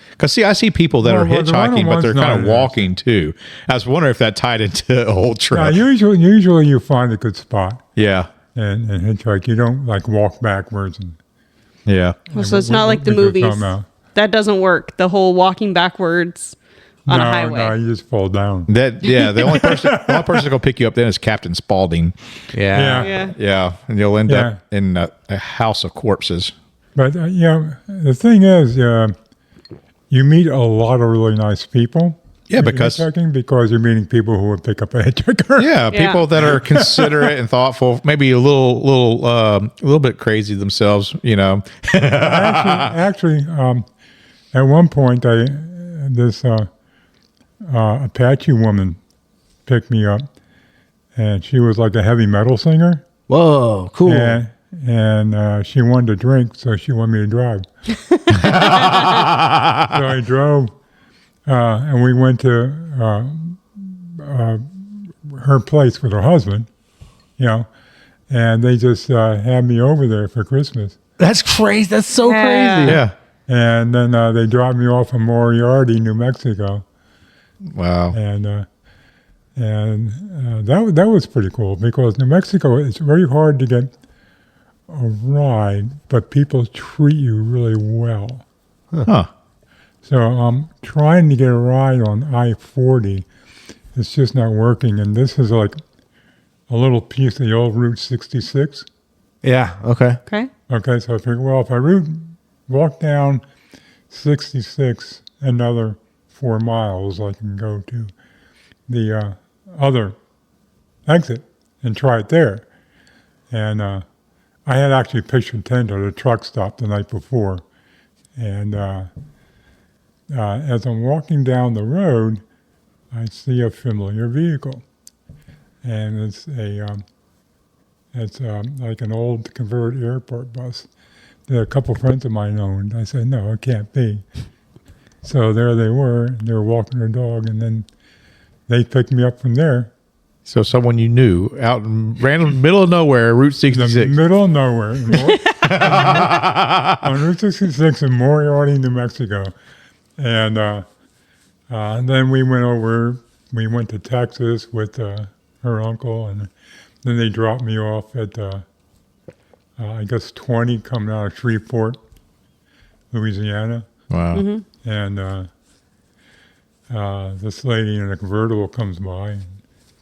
Because see, I see people that are Well, the hitchhiking, but they're one-on-one's kind of not walking too. I was wondering if that tied into Ultra. usually you find a good spot Yeah. and hitchhike. You don't like walk backwards. Yeah. So it's not like the we just movies. talking about- That doesn't work. The whole walking backwards on a highway. No, you just fall down. The only person that's gonna pick you up then is Captain Spaulding. Yeah. Yeah. Yeah, and you'll end up in a house of corpses. But the thing is, you meet a lot of really nice people. Yeah, because because you're meeting people who would pick up a hitchhiker. yeah, people that are considerate and thoughtful, maybe a little bit crazy themselves, you know. Actually, at one point, this Apache woman picked me up, and she was like a heavy metal singer. Whoa, cool. And she wanted to drink, so she wanted me to drive. So I drove, and we went to her place with her husband, and they just had me over there for Christmas. That's crazy. That's so Yeah. crazy. Yeah. And then they dropped me off in Moriarty, New Mexico. Wow. And that was pretty cool, because New Mexico, it's very hard to get a ride, but people treat you really well. Huh. So I'm trying to get a ride on I-40. It's just not working. And this is like a little piece of the old Route 66. Yeah. Okay. Okay. Okay, so I figured, well, if I walk down 66 another 4 miles, I can go to the other exit and try it there. And I had actually pitched a tent at a truck stop the night before. And as I'm walking down the road, I see a familiar vehicle. And it's like an old converted airport bus that a couple friends of mine owned. I said, no, it can't be. So there they were, and they were walking their dog, and then they picked me up from there. So someone you knew out in random middle of nowhere, Route 66. The middle of nowhere. On Route 66 in Moriarty, New Mexico. And then we went to Texas with her uncle, and then they dropped me off at, I guess, 20 coming out of Shreveport, Louisiana. Wow. Mm-hmm. And this lady in a convertible comes by and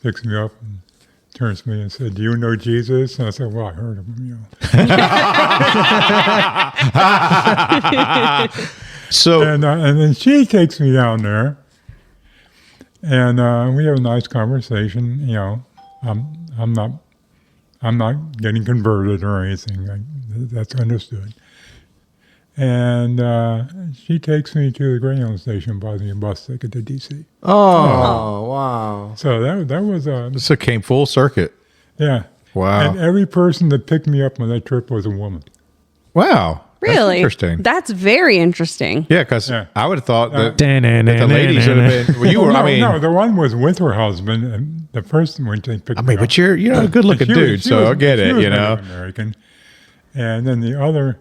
picks me up and turns to me and said, "Do you know Jesus?" And I said, "Well, I heard of him, So And then she takes me down there, And we have a nice conversation. You know, I'm not getting converted or anything. That's understood. And she takes me to the Greyhound station, buys me a bus ticket to DC. Oh, wow. So that was So it came full circuit. yeah. Wow. And every person that picked me up on that trip was a woman. Wow. That's Really? interesting. That's very interesting. Yeah, because Yeah. I would have thought that the ladies would have been. Well, you were. No, the one was with her husband, and the first one they picked me up. but you're a good looking dude, so I get she it. was You know. Native American. And then the other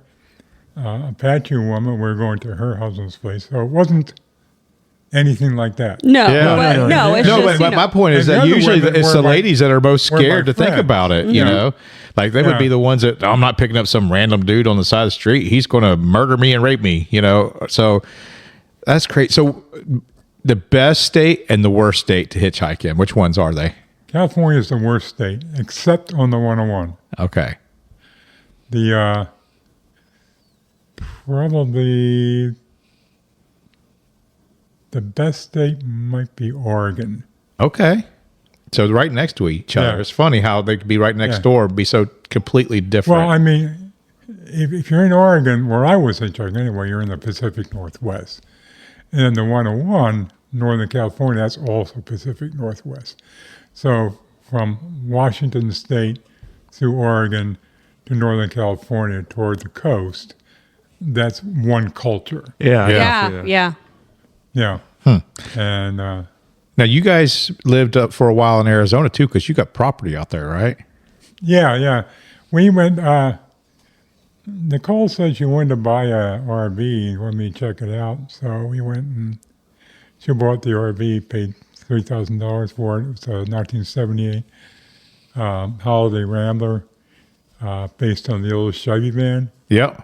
Apache woman, we were going to her husband's place, so it wasn't anything like that. No, Yeah. but no, it's No, just, but my point is And the that other usually women it's were the my- ladies that are most were my scared to think friends. about it. You know, like they would be the ones that I'm not picking up some random dude on the side of the street. He's going to murder me and rape me. You know, so that's great. So the best state and the worst state to hitchhike in, which ones are they? California is the worst state, except on the 101. Okay. The probably the best state might be Oregon. Okay. So right next to each other. Yeah. It's funny how they could be right next Yeah. door, be so completely different. Well, I mean, if you're in Oregon, where I was hitchhiking anyway, you're in the Pacific Northwest. And then the 101, Northern California, that's also Pacific Northwest. So from Washington State through Oregon to Northern California toward the coast, that's one culture. Yeah. yeah. Yeah. And Now you guys lived up for a while in Arizona too, because you got property out there, right? yeah. We went, Nicole said she wanted to buy a RV and wanted me to check it out. So we went and she bought the RV, paid $3,000 for it. It was a 1978 Holiday Rambler based on the old Chevy van. Yep.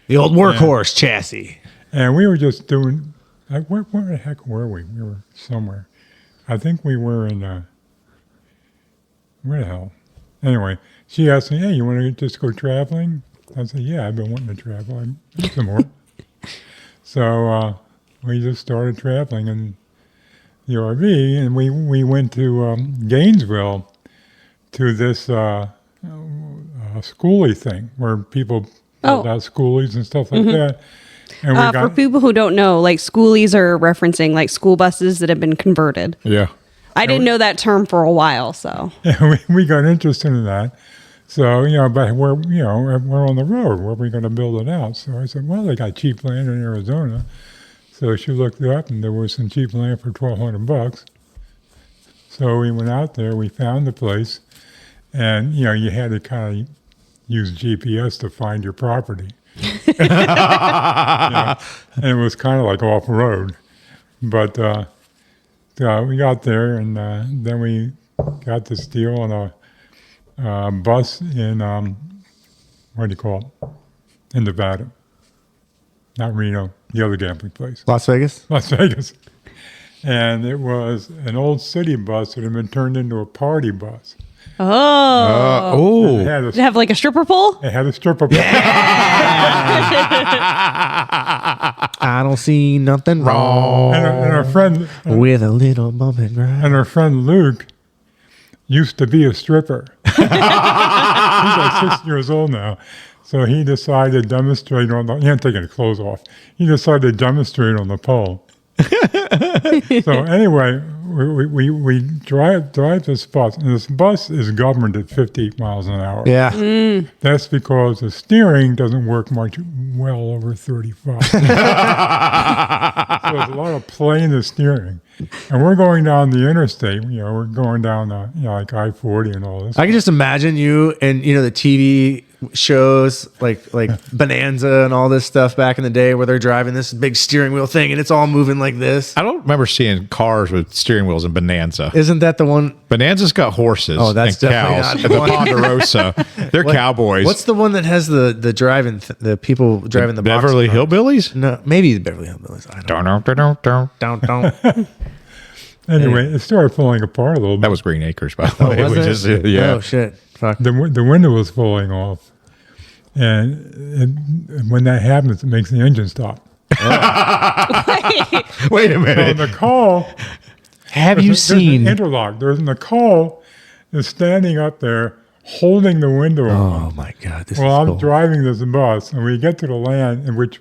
The old workhorse chassis. And we were just doing, where the heck were we? We were somewhere. I think we were in, where the hell? Anyway, she asked me, hey, you want to just go traveling? I said, yeah, I've been wanting to travel some more. So we just started traveling in the RV, and we went to Gainesville to this schoolie thing where people build out schoolies and stuff like that. And we For people who don't know, like schoolies are referencing like school buses that have been converted. Yeah. I didn't know that term for a while, so. yeah, we got interested in that. So, but we're on the road. Where are we going to build it out? So I said, well, they got cheap land in Arizona. So she looked it up, and there was some cheap land for $1,200. So we went out there. We found the place, and you had to kind of use GPS to find your property. And it was kind of like off road, but we got there, and then we got this deal on a bus in what do you call it? In Nevada, not Reno, the other gambling place, Las Vegas? Las Vegas. And it was an old city bus that had been turned into a party bus. Oh. It had Did it have like a stripper pole? It had a stripper pole. I don't see nothing wrong And our friend with a little bump and grind. and our friend Luke used to be a stripper. He's like 6 years old now. So he decided to demonstrate he hadn't taken his clothes off. He decided to demonstrate on the pole. So anyway, we drive this bus, and this bus is governed at 50 miles an hour. Yeah. That's because the steering doesn't work much well over 35. So there's a lot of play in the steering. And we're going down the interstate, we're going down like I-40 and all this. I can just imagine you and the TV shows like Bonanza and all this stuff back in the day where they're driving this big steering wheel thing and it's all moving like this. I don't remember seeing cars with steering wheels in Bonanza. Isn't that the one? Bonanza's got horses. Oh, that's and definitely cows. not And the the one. Ponderosa. They're cowboys. What's the one that has the driving the people driving the Beverly box? Hillbillies? No, maybe the Beverly Hillbillies. I don't know. Don't. Anyway, it started falling apart a little bit. That was Green Acres, by the way. Was We it? just- yeah. Oh shit! Fuck. The window was falling off. And when that happens, it makes the engine stop. Wait a So minute. Nicole Have you There's an seen? interlock? There's Nicole is standing up there holding the window Oh open. my God! This Well, is I'm cool. driving this bus, and we get to the land in which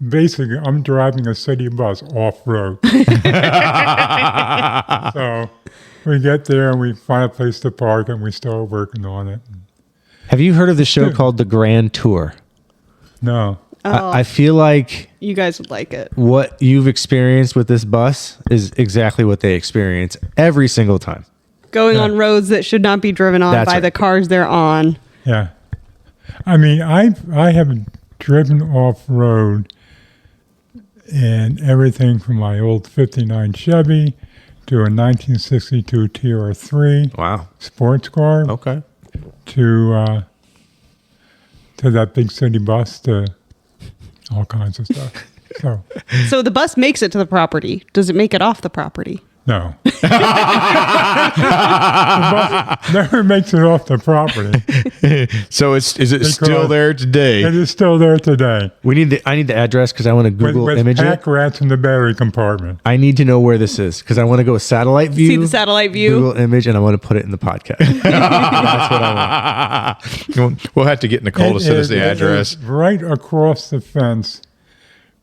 basically I'm driving a city bus off road. So we get there and we find a place to park, and we start working on it. Have you heard of the show called The Grand Tour? No. I feel like You guys would like it. what you've experienced with this bus is exactly what they experience every single time. Going on roads that should not be driven on That's by right. the cars they're on. Yeah. I mean, I have driven off road and everything from my old 59 Chevy to a 1962 TR3 Wow. sports car Okay. to that big city bus to all kinds of stuff. So, So the bus makes it to the property. Does it make it off the property? no. The bus never makes it off the property. So is it still Because there today? It is still there today. I need the address because I want to Google with image it. pack rats in the battery compartment. I need to know where this is because I want to go with satellite view. See the satellite view? Google image, and I want to put it in the podcast. That's what I want. We'll have to get Nicole to send us the It address. is right across the fence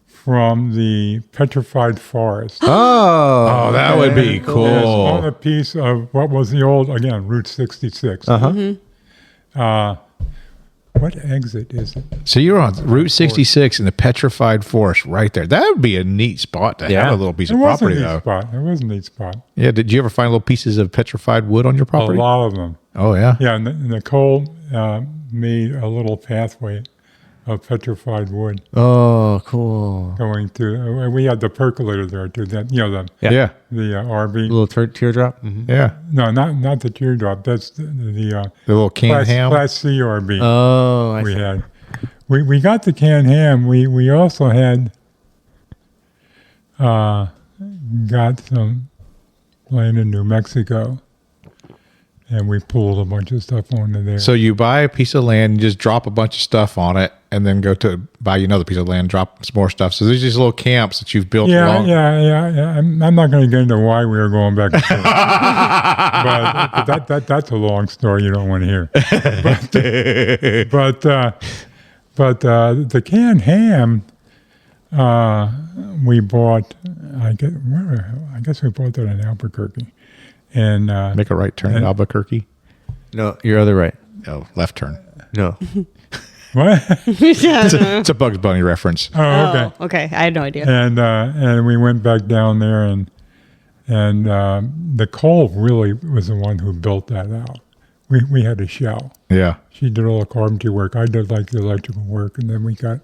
from the petrified forest. Oh, that would be It's on a cool. piece of what was the old, again, Route 66. What exit is it? So you're on Route 66 in the petrified forest right there. That would be a neat spot to Yeah. have a little piece It of was a property, neat though. spot. It was a neat spot. Yeah. Did you ever find little pieces of petrified wood on your property? A lot of them. Oh, yeah. Yeah, Nicole made a little pathway of petrified wood Oh, cool. going to. We had the percolator there too. That Yeah. the RV. Little teardrop. Mm-hmm. Yeah. No, not the teardrop. That's the The little canned class, ham. class C RV Oh, I we see. had. We got the canned ham. We also had got some land in New Mexico, and we pulled a bunch of stuff onto there. So you buy a piece of land, you just drop a bunch of stuff on it, and then go to buy another piece of land, drop some more stuff. So there's these little camps that you've built along. yeah. I'm not going to get into why we were going back and forth, but that's a long story you don't want to hear. But the canned ham we bought. I guess we bought that in Albuquerque, and Make a right turn at Albuquerque. No, your other right. Oh, left turn. No. what? It's a Bugs Bunny reference. Oh, okay. Oh, okay. I had no idea. And we went back down there, and Nicole really was the one who built that out. We had a shell. Yeah. She did all the carpentry work. I did like the electrical work, and then we got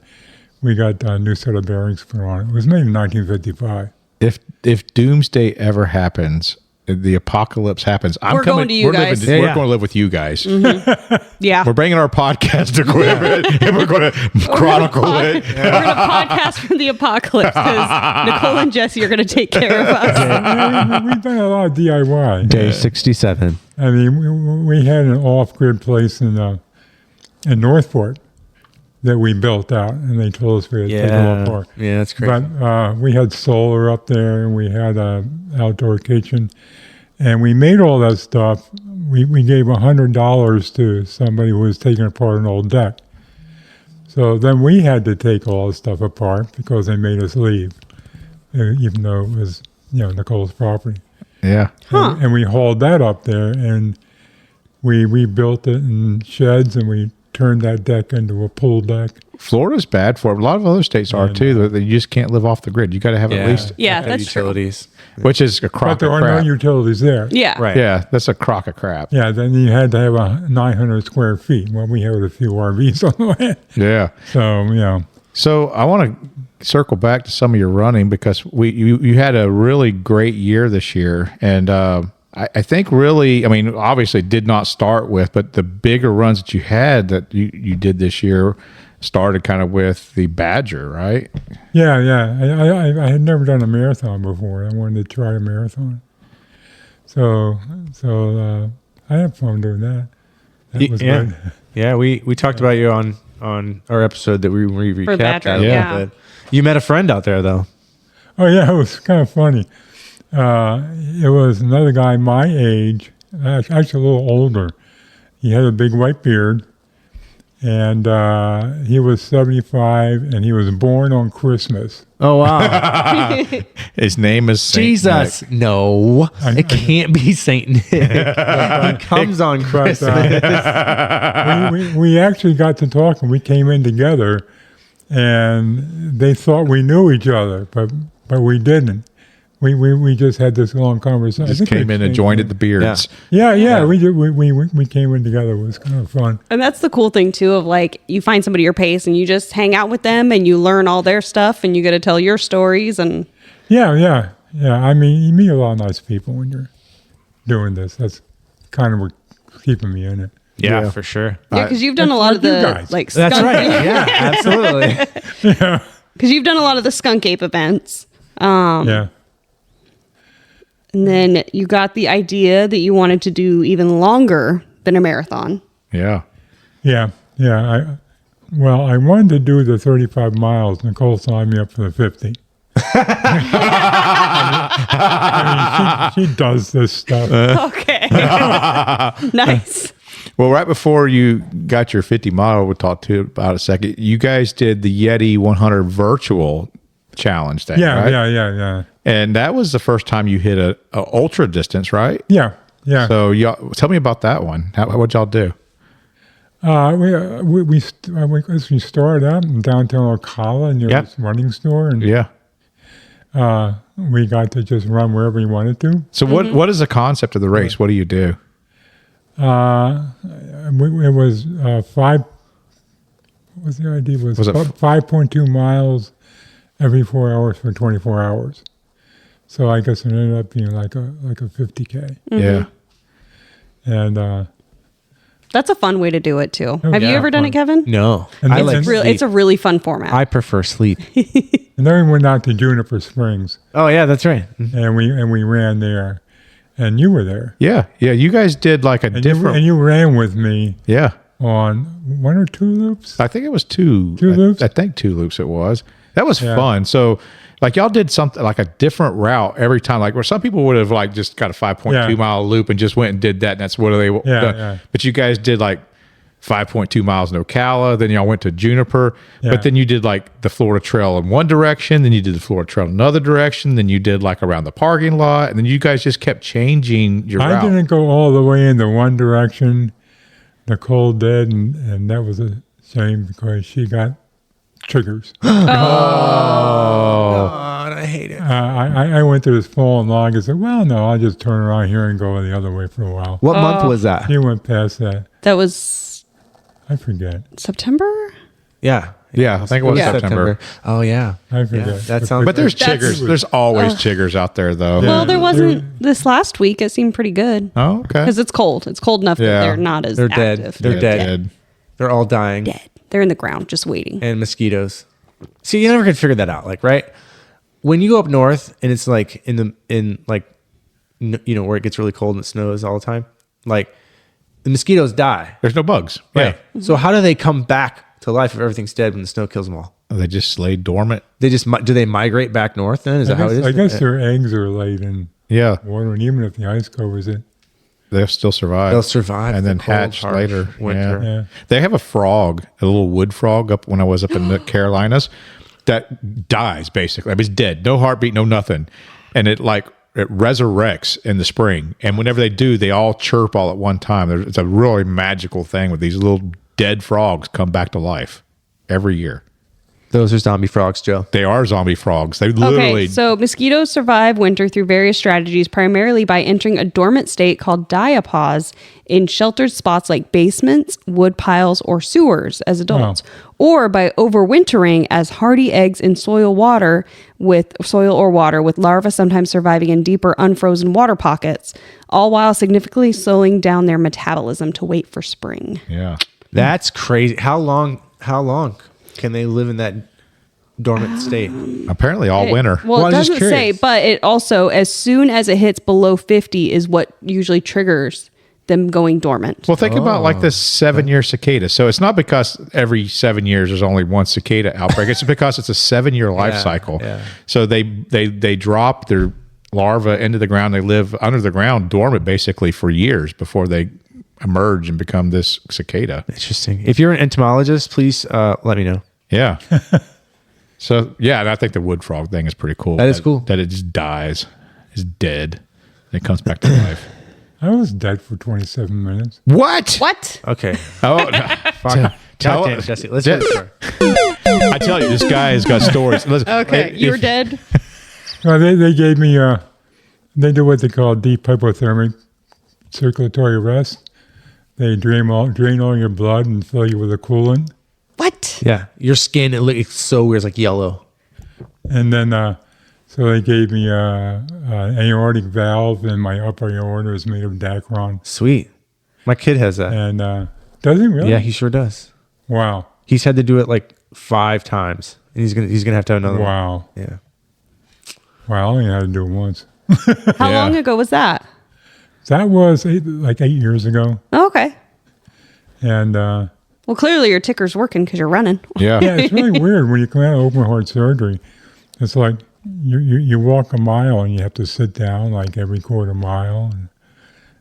a new set of bearings put on it. It was made in 1955. If doomsday ever happens, the apocalypse happens, We're going to you guys. We're Yeah. going to live with you guys. Yeah. We're bringing our podcast equipment and we're going to chronicle it. We're going to podcast from the apocalypse because Nicole and Jesse are going to take care of us. We've done a lot of DIY. Day 67. I mean, we had an off-grid place in Northport that we built out, and they told us we had to take it all apart. Yeah, that's crazy. But we had solar up there, and we had an outdoor kitchen, and we made all that stuff. We gave $100 to somebody who was taking apart an old deck. So then we had to take all the stuff apart because they made us leave, even though it was Nicole's property. Yeah. And we hauled that up there, and we rebuilt it in sheds, and we turned that deck into a pool deck. Florida's bad for it. A lot of other states are too. That you just can't live off the grid. You got to have at least, Yeah, that's true. utilities. which is a But crock there of are crap. no utilities there. Yeah. Right. Yeah, that's a crock of crap. Yeah, then you had to have 900 square feet. Well, we had a few RVs on the way. Yeah. So, So I want to circle back to some of your running because you had a really great year this year, and I think really, I mean, obviously did not start with, but the bigger runs that you had that you did this year started kind of with the Badger, right? yeah. I had never done a marathon before. I wanted to try a marathon. So I had fun doing that. That was Yeah. good. Yeah, we talked about you on our episode that we recapped Badger, that a little yeah. bit. You met a friend out there though. Oh, yeah, it was kind of funny. It was another guy my age, actually a little older. He had a big white beard, and he was 75, and he was born on Christmas. Oh, wow. His name is Saint Jesus. Nick. No, it can't be Saint Nick. He comes on But Christmas. we actually got to talk, and we came in together, and they thought we knew each other, but we didn't. We just had this long conversation. Just came in and joined at the beards. Yeah. We came in together. It was kind of fun. And that's the cool thing too of like you find somebody your pace and you just hang out with them and you learn all their stuff and you get to tell your stories and Yeah. I mean, you meet a lot of nice people when you're doing this. That's kind of what's keeping me in it. Yeah, for sure. yeah, because you've done a lot of you the guys. like That's skunk right. Yeah, absolutely. because you've done a lot of the skunk ape events. Yeah. And then you got the idea that you wanted to do even longer than a marathon. Yeah. Yeah. I wanted to do the 35 miles. Nicole signed me up for the 50. I mean, she does this stuff. Okay. Nice. Well, right before you got your 50 mile, we'll talk to you about a second. You guys did the Yeti 100 virtual challenge thing, right? Yeah. And that was the first time you hit a ultra distance, right? Yeah. So y'all, tell me about that one. What'd y'all do? We started out in downtown Ocala near this running store, and Yeah. we got to just run wherever we wanted to. So what is the concept of the race? What do you do? It was 5. What was the idea? Was it 5.2 miles every 4 hours for 24 hours. So I guess it ended up being like a 50K. Yeah. And That's a fun way to do it too. Have you yeah, ever done fun. it, Kevin? No, And I then- like and- sleep. It's a really fun format. I prefer sleep. and then we went out to Juniper Springs, Oh yeah, that's right. and we ran there, and you were there, Yeah. You guys did like a and different. you ran with me Yeah. on 1 or 2 loops. I think it was 2. Two loops? I think 2 loops it was. That was Yeah. fun. So like y'all did something like a different route every time. Like where some people would have like just got a 5.2 Yeah. mile loop and just went and did that. And that's what they done. Yeah. But you guys did like 5.2 miles in Ocala. Then y'all went to Juniper. Yeah. But then you did like the Florida Trail in one direction. Then you did the Florida Trail in another direction. Then you did like around the parking lot. And then you guys just kept changing your I route. didn't go all the way in the one direction. Nicole did, and that was a shame because she got triggers. God, I hate it. I went to this fallen log and said, well, no, I'll just turn around here and go the other way for a while. What month was that? She went past that. that was I forget. September? Yeah. Yeah, I think it was Yeah. September. Oh yeah. I forget. Yeah, that sounds. But there's That's- chiggers. There's always chiggers out there though. Yeah. Well, there wasn't this last week. It seemed pretty good Oh, okay. because it's cold. It's cold enough Yeah. that they're not as They're dead. active. They're dead. They're all dying. Dead. They're in the ground just waiting. And mosquitoes. See, you never could figure that out. Like, right when you go up north and it's like in where it gets really cold and it snows all the time, like the mosquitoes die. There's no bugs. Right. So how do they come back to life if everything's dead when the snow kills them all? They just lay dormant. They just do they migrate back north then? Is that how it is? I guess their eggs are laid in Yeah. water, and even if the ice covers it. They'll still survive. They'll survive and the then cold, hatch harsh later. winter. Yeah. Yeah. They have a frog, a little wood frog up when I was up in the Carolinas that dies basically. I mean, it's dead, no heartbeat, no nothing. And it resurrects in the spring. And whenever they do, they all chirp all at one time. It's a really magical thing with these little dead frogs come back to life every year. Those are zombie frogs, Joe. They are zombie frogs. They literally. Okay, so mosquitoes survive winter through various strategies, primarily by entering a dormant state called diapause in sheltered spots like basements, wood piles, or sewers as adults, or by overwintering as hardy eggs in soil or water with larvae sometimes surviving in deeper unfrozen water pockets, all while significantly slowing down their metabolism to wait for spring. Yeah. That's crazy. How long can they live in that dormant state? Apparently all winter. Well, I it was just doesn't say, curious. but it also, as soon as it hits below 50 is what usually triggers them going dormant. Well, think about like this 7-year cicada. So it's not because every 7 years there's only one cicada outbreak. It's because it's a 7-year life cycle. yeah. So they drop their larvae into the ground. They live under the ground, dormant basically for years before they emerge and become this cicada. Interesting. If you're an entomologist, please let me know. Yeah. So yeah, and I think the wood frog thing is pretty cool. That is cool. That it just dies, is dead, and it comes back to life. I was dead for 27 minutes. What? What? Okay. Oh, no. Fuck. Tell- Goddamn, Jesse. Let's get it. I tell you, this guy has got stories. Listen, Okay, if- you're dead. Well, they gave me, they do what they call deep hypothermic circulatory arrest. They drain all your blood and fill you with a coolant. What? Yeah. Your skin, it's so weird. It's like yellow. And then, so they gave me an aortic valve, and my upper aorta is made of Dacron. Sweet. My kid has that. And does he really? Yeah, he sure does. Wow. He's had to do it like 5 times. And he's gonna have to have another one. Wow. Yeah. Well, I only had to do it once. How Yeah. long ago was that? That was 8 years ago. Oh, okay. And Well, clearly your ticker's working because you're running. yeah. yeah, it's really weird when you come out of open heart surgery. It's like you walk a mile and you have to sit down like every quarter mile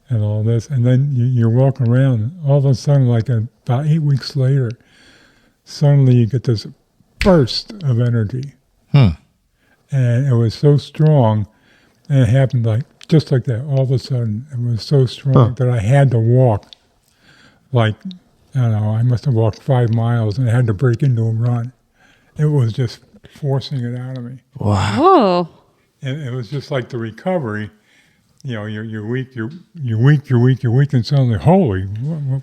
and all this. And then you're walking around, and all of a sudden, like about 8 weeks later, suddenly you get this burst of energy. And it was so strong, and it happened just like that. All of a sudden, it was so strong that I had to walk I don't know, I must have walked 5 miles and I had to break into a run. It was just forcing it out of me. Oh. And it was just like the recovery. You know, you're weak, and suddenly, holy,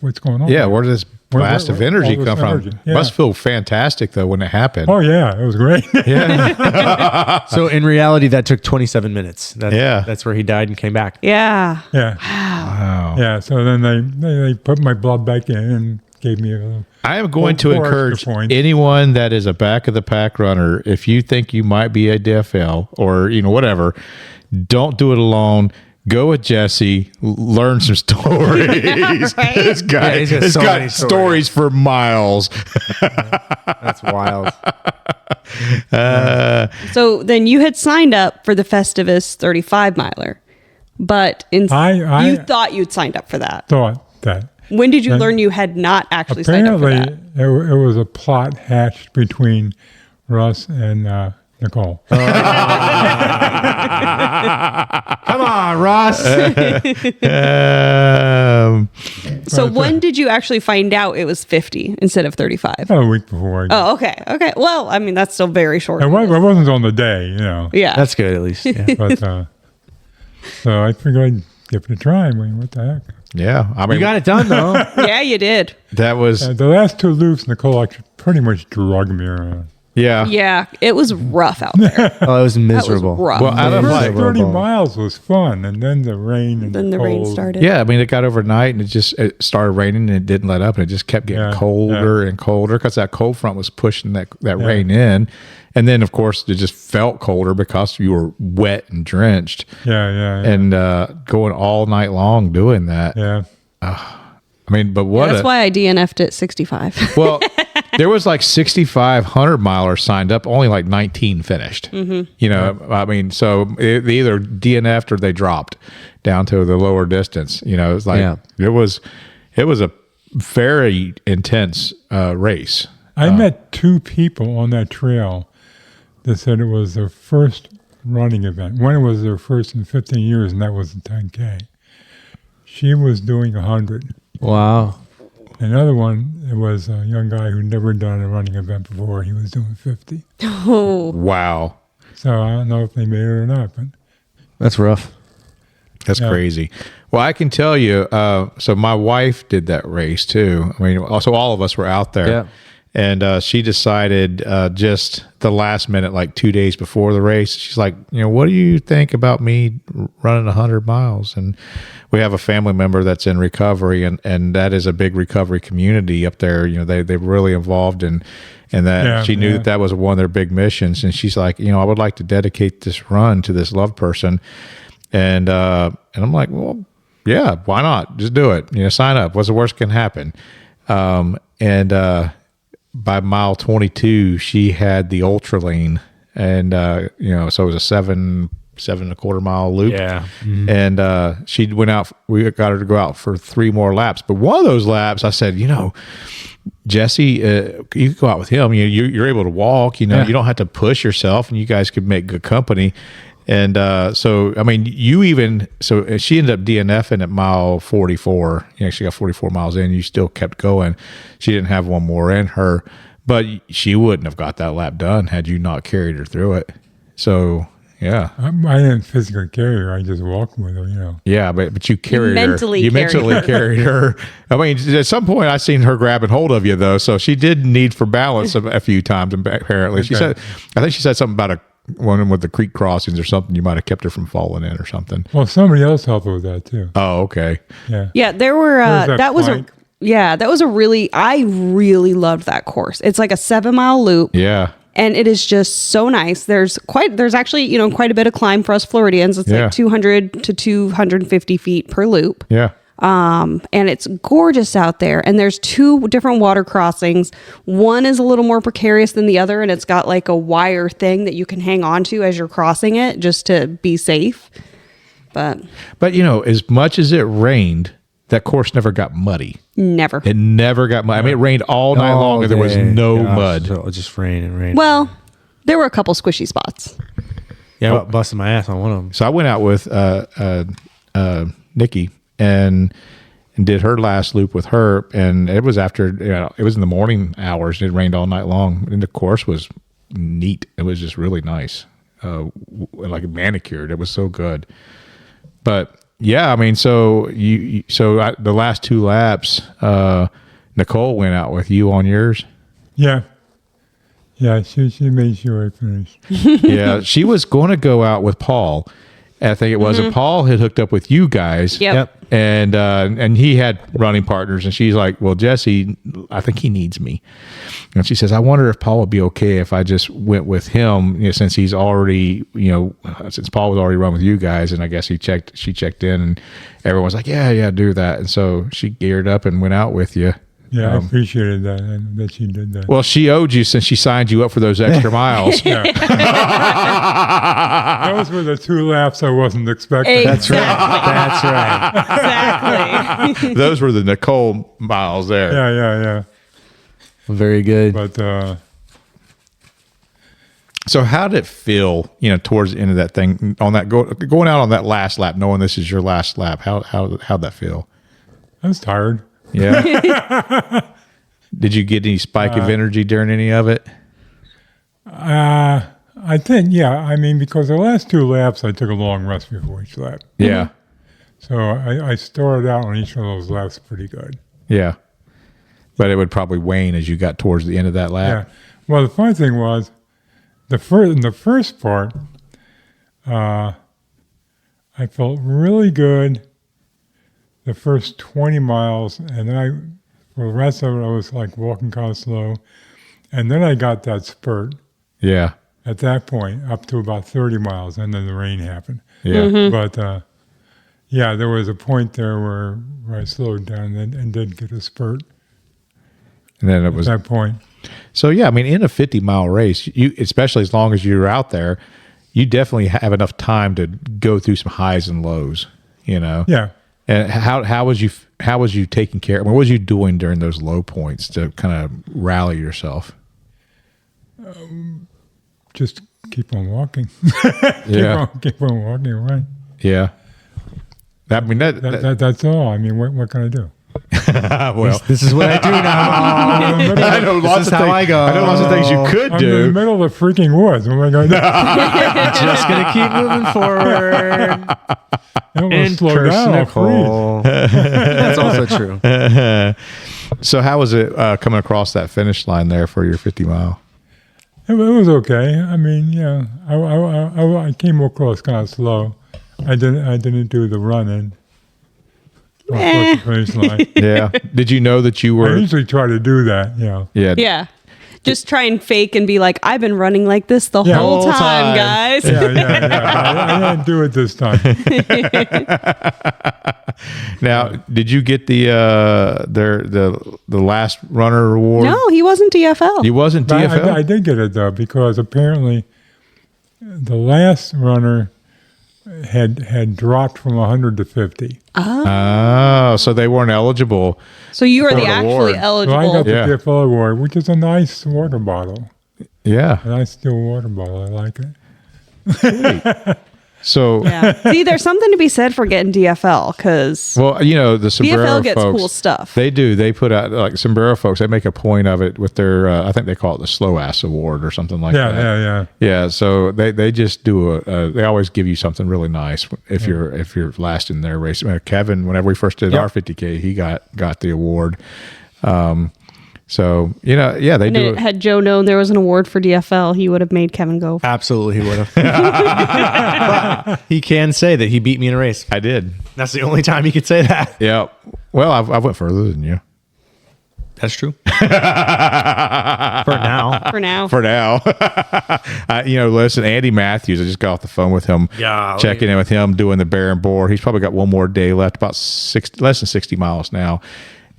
what's going on? Yeah, where did this blast of energy all this come from? energy, yeah. Must feel fantastic though when it happened. Oh, yeah, it was great. So in reality, that took 27 minutes. That's where he died and came back. Yeah. Yeah. Wow. Yeah, so then they put my blood back in and gave me a I am going to Four encourage extra points. anyone that is a back of the pack runner, if you think you might be a DFL or whatever, don't do it alone. Go with Jesse, learn some stories. Right? This guy he's got has so got many stories for miles. That's wild. So then you had signed up for the Festivus 35 miler, but you thought you'd signed up for that. thought that. When did you And learn you had not actually signed up for Apparently, that? it was a plot hatched between Russ and Nicole. Come on, Ross. So when did you actually find out it was 50 instead of 35? About a week before. Oh, okay. Okay. Well, I mean, that's still very short. It wasn't on the day, you know. Yeah. That's good, at least. Yeah. But so I figured I'd give it a try. I mean, what the heck? Yeah, I mean, You got it done, though. Yeah, you did. that was The last 2 loops, Nicole actually pretty much drugged me around. yeah. Yeah. It was rough out there. Oh, it was That was miserable. rough. Well, out of The like first 30 miles was fun, and then the rain and then the rain cold. started. Yeah, I mean, it got overnight and it started raining and it didn't let up and it just kept getting Yeah, colder and colder because that cold front was pushing that rain in. And then, of course, it just felt colder because you were wet and drenched Yeah. and going all night long doing that. Yeah. I mean, but what? That's why I DNF'd at 65. Well, there was like 6,500 milers signed up, only like 19 finished. Mm-hmm. I mean, so they either DNF'd or they dropped down to the lower distance. It's like it was a very intense race. I met 2 people on that trail that said it was their first running event. One was their first in 15 years, and that was the 10K. She was doing 100. Wow. Another one, it was a young guy who'd never done a running event before. He was doing 50. Oh. Wow. So I don't know if they made it or not, but That's rough. That's Yeah. crazy. Well, I can tell you, so my wife did that race too. I mean, also all of us were out there. Yeah. And she decided just the last minute, like 2 days before the race, she's like, what do you think about me running 100 miles? And we have a family member that's in recovery, and that is a big recovery community up there. They're really involved in that. Yeah, she knew yeah. that was one of their big missions. And she's like, I would like to dedicate this run to this loved person. And I'm like, well, yeah, why not? Just do it. Sign up. What's the worst can happen? By mile 22, she had the ultra lean, and so it was a 7 7.25 mile loop. Yeah. And she went out. We got her to go out for 3 more laps. But one of those laps, I said, Jesse, you can go out with him. You're able to walk. You don't have to push yourself, and you guys could make good company. And so, I mean, she ended up DNFing at mile 44. She got 44 miles in. You still kept going. She didn't have one more in her, but she wouldn't have got that lap done had you not carried her through it. So, yeah. I didn't physically carry her. I just walked with her, Yeah, but you carried her. You carried mentally her. carried her. I mean, at some point, I seen her grabbing hold of you, though. So she did need for balance a few times, apparently. Okay. I think she said something about one with the creek crossings or something. You might have kept her from falling in or something. Well, somebody else helped with that, too. Oh, okay. Yeah. Yeah, there were that was a really I really loved that course. It's like a 7-mile loop. Yeah. And it is just so nice. There's actually, quite a bit of climb for us Floridians. It's like 200 to 250 feet per loop. Yeah. And it's gorgeous out there. And there's 2 different water crossings. One is a little more precarious than the other, and it's got like a wire thing that you can hang on to as you're crossing it just to be safe. But as much as it rained, that course never got muddy. never. It never got muddy. I mean, it rained all night long, and there was no mud. So it just rained and rained. Well, there were a couple squishy spots. Yeah, I busted my ass on one of them. So I went out with Nikki and did her last loop with her, and it was after it was in the morning hours. It rained all night long, and the course was neat. It was just really nice, like manicured. It was so good. But yeah, I mean, so the last 2 laps, Nicole went out with you on yours. Yeah. Yeah, she made sure I finished. Yeah, she was going to go out with Paul. I think it was. And Paul had hooked up with you guys. Yep. And he had running partners, and she's like, well, Jesse, I think he needs me. And she says, I wonder if Paul would be okay if I just went with him, since he's already, since Paul was already run with you guys. And I guess she checked in, and everyone's like, yeah, do that. And so she geared up and went out with you. Yeah, I appreciated that she did that. Well, she owed you since she signed you up for those extra miles. Those were the 2 laps I wasn't expecting. Exactly. That's right. Exactly. Those were the Nicole miles there. Yeah. Very good. But so how did it feel, towards the end of that thing, on that going out on that last lap, knowing this is your last lap? How'd that feel? I was tired. Yeah. Did you get any spike of energy during any of it? I think, yeah. I mean, because the last 2 laps, I took a long rest before each lap. Yeah. So I started out on each of those laps pretty good. Yeah. But it would probably wane as you got towards the end of that lap. Yeah. Well, the funny thing was, in the first part, I felt really good the first 20 miles, and then for the rest of it, I was like walking kind of slow. And then I got that spurt. Yeah. At that point, up to about 30 miles, and then the rain happened. Yeah. But there was a point there where I slowed down and did get a spurt. And then it was at that point. So yeah, I mean, in a 50-mile race, especially as long as you're out there, you definitely have enough time to go through some highs and lows. Yeah. And how was you taking care? I mean, what was you doing during those low points to kind of rally yourself? Just keep on walking. keep on walking, right? Yeah. I mean that's all. I mean, what can I do? Well, this is what I do now. I know lots of things. I go. I know lots of things you could I'm do. in the middle of the freaking woods. What am I going to do? Just gonna keep moving forward. And slow down. I'll freeze. That's also true. So how was it coming across that finish line there for your 50-mile? It was okay. I mean, yeah, I came across kind of slow. I didn't do the run-in. Across the finish line. Yeah. Did you know that you were? I usually try to do that. Yeah. Yeah. Just try and fake and be like, I've been running like this the whole time, guys. Yeah. I didn't do it this time. Now, did you get the last runner award? No, he wasn't DFL. He wasn't DFL? I did get it though, because apparently the last runner had dropped from 100 to 50. Oh, so they weren't eligible. So you are For the an actually award. So eligible. I got the Yeah. DFL award, which is a nice water bottle. Yeah. A nice steel water bottle. I like it. So, Yeah. See, there's something to be said for getting DFL because well, the sombrero DFL gets folks, cool stuff. They do. They put out like sombrero folks. They make a point of it with their. I think they call it the Slow Ass Award or something like that. Yeah. Yeah. So they just do they always give you something really nice if you're last in their race. Kevin, whenever we first did our 50K, he got the award. So they And do. had Joe known there was an award for DFL, he would have made Kevin go. Absolutely, he would have. But he can say that he beat me in a race. I did. That's the only time he could say that. Yeah. Well, I went further than you. That's true. For now. For now. For now. Listen, Andy Matthews, I just got off the phone with him, checking in with him, doing the bear and boar. He's probably got one more day left, about less than 60 miles now.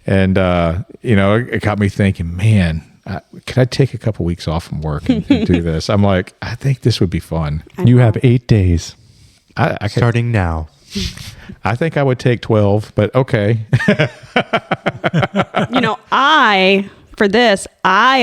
And, it got me thinking, man, could I take a couple weeks off from work and do this? I'm like, I think this would be fun. You have 8 days. I could, Starting now. I think I would take 12, but okay. I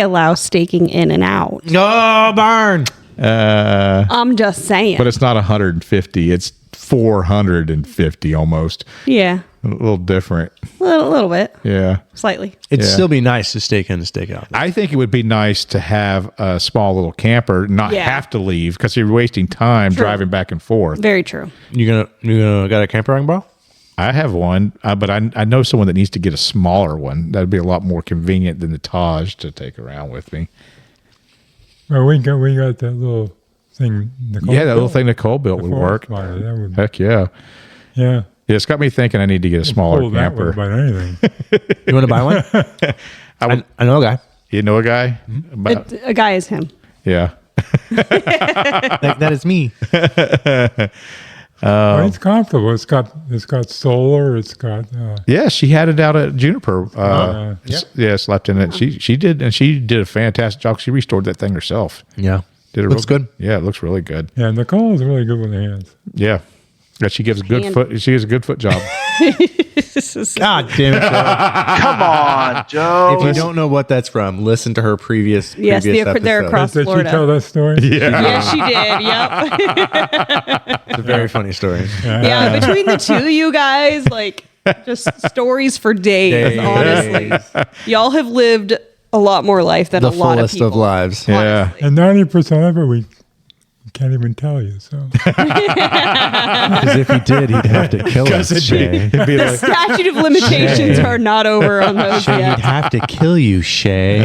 allow staking in and out. No, burn. I'm just saying. But it's not 150. It's 450 almost. Yeah. A little different. A little bit. Yeah. Slightly. It'd Yeah. still be nice to stake in and stake out. I think it would be nice to have a small little camper, not Yeah. have to leave because you're wasting time driving back and forth. Very true. You gonna got a camper ring, bro? I have one, but I know someone that needs to get a smaller one. That'd be a lot more convenient than the Taj to take around with me. Well, we got that little thing. Nicole Yeah, that little built. thing Nicole built The would forest work. fire, that would, Heck yeah. yeah. Yeah, it's got me thinking I need to get a smaller Pull that one camper. about anything. You want to buy one? I know a guy. You know a guy? A guy is him. Yeah. That is me. Well, it's comfortable. It's got solar. It's got Yeah, she had it out at Juniper. Slept in it. She did, and she did a fantastic job. She restored that thing herself. Yeah. Did it Looks real good. Yeah, it looks really good. yeah. Nicole is really good with the hands. Yeah. She gives a good Hand- foot. She gives a good foot job. God damn it, Joe. Come on, Joe. If you don't know what that's from, listen to her previous Yes, they're episode. across Did Florida. she tell that story? Yes, she did. Yep. It's a very funny story. Yeah, between the two of you guys, like just stories for days, honestly. Y'all have lived a lot more life than The a lot of fullest people. of lives. Yeah. And 90% of it we can't even tell you. So Because if he did, he'd have to kill us, Shay. It'd be like, Statute of limitations are not over on those Shay, he'd yet. have to kill you, Shay.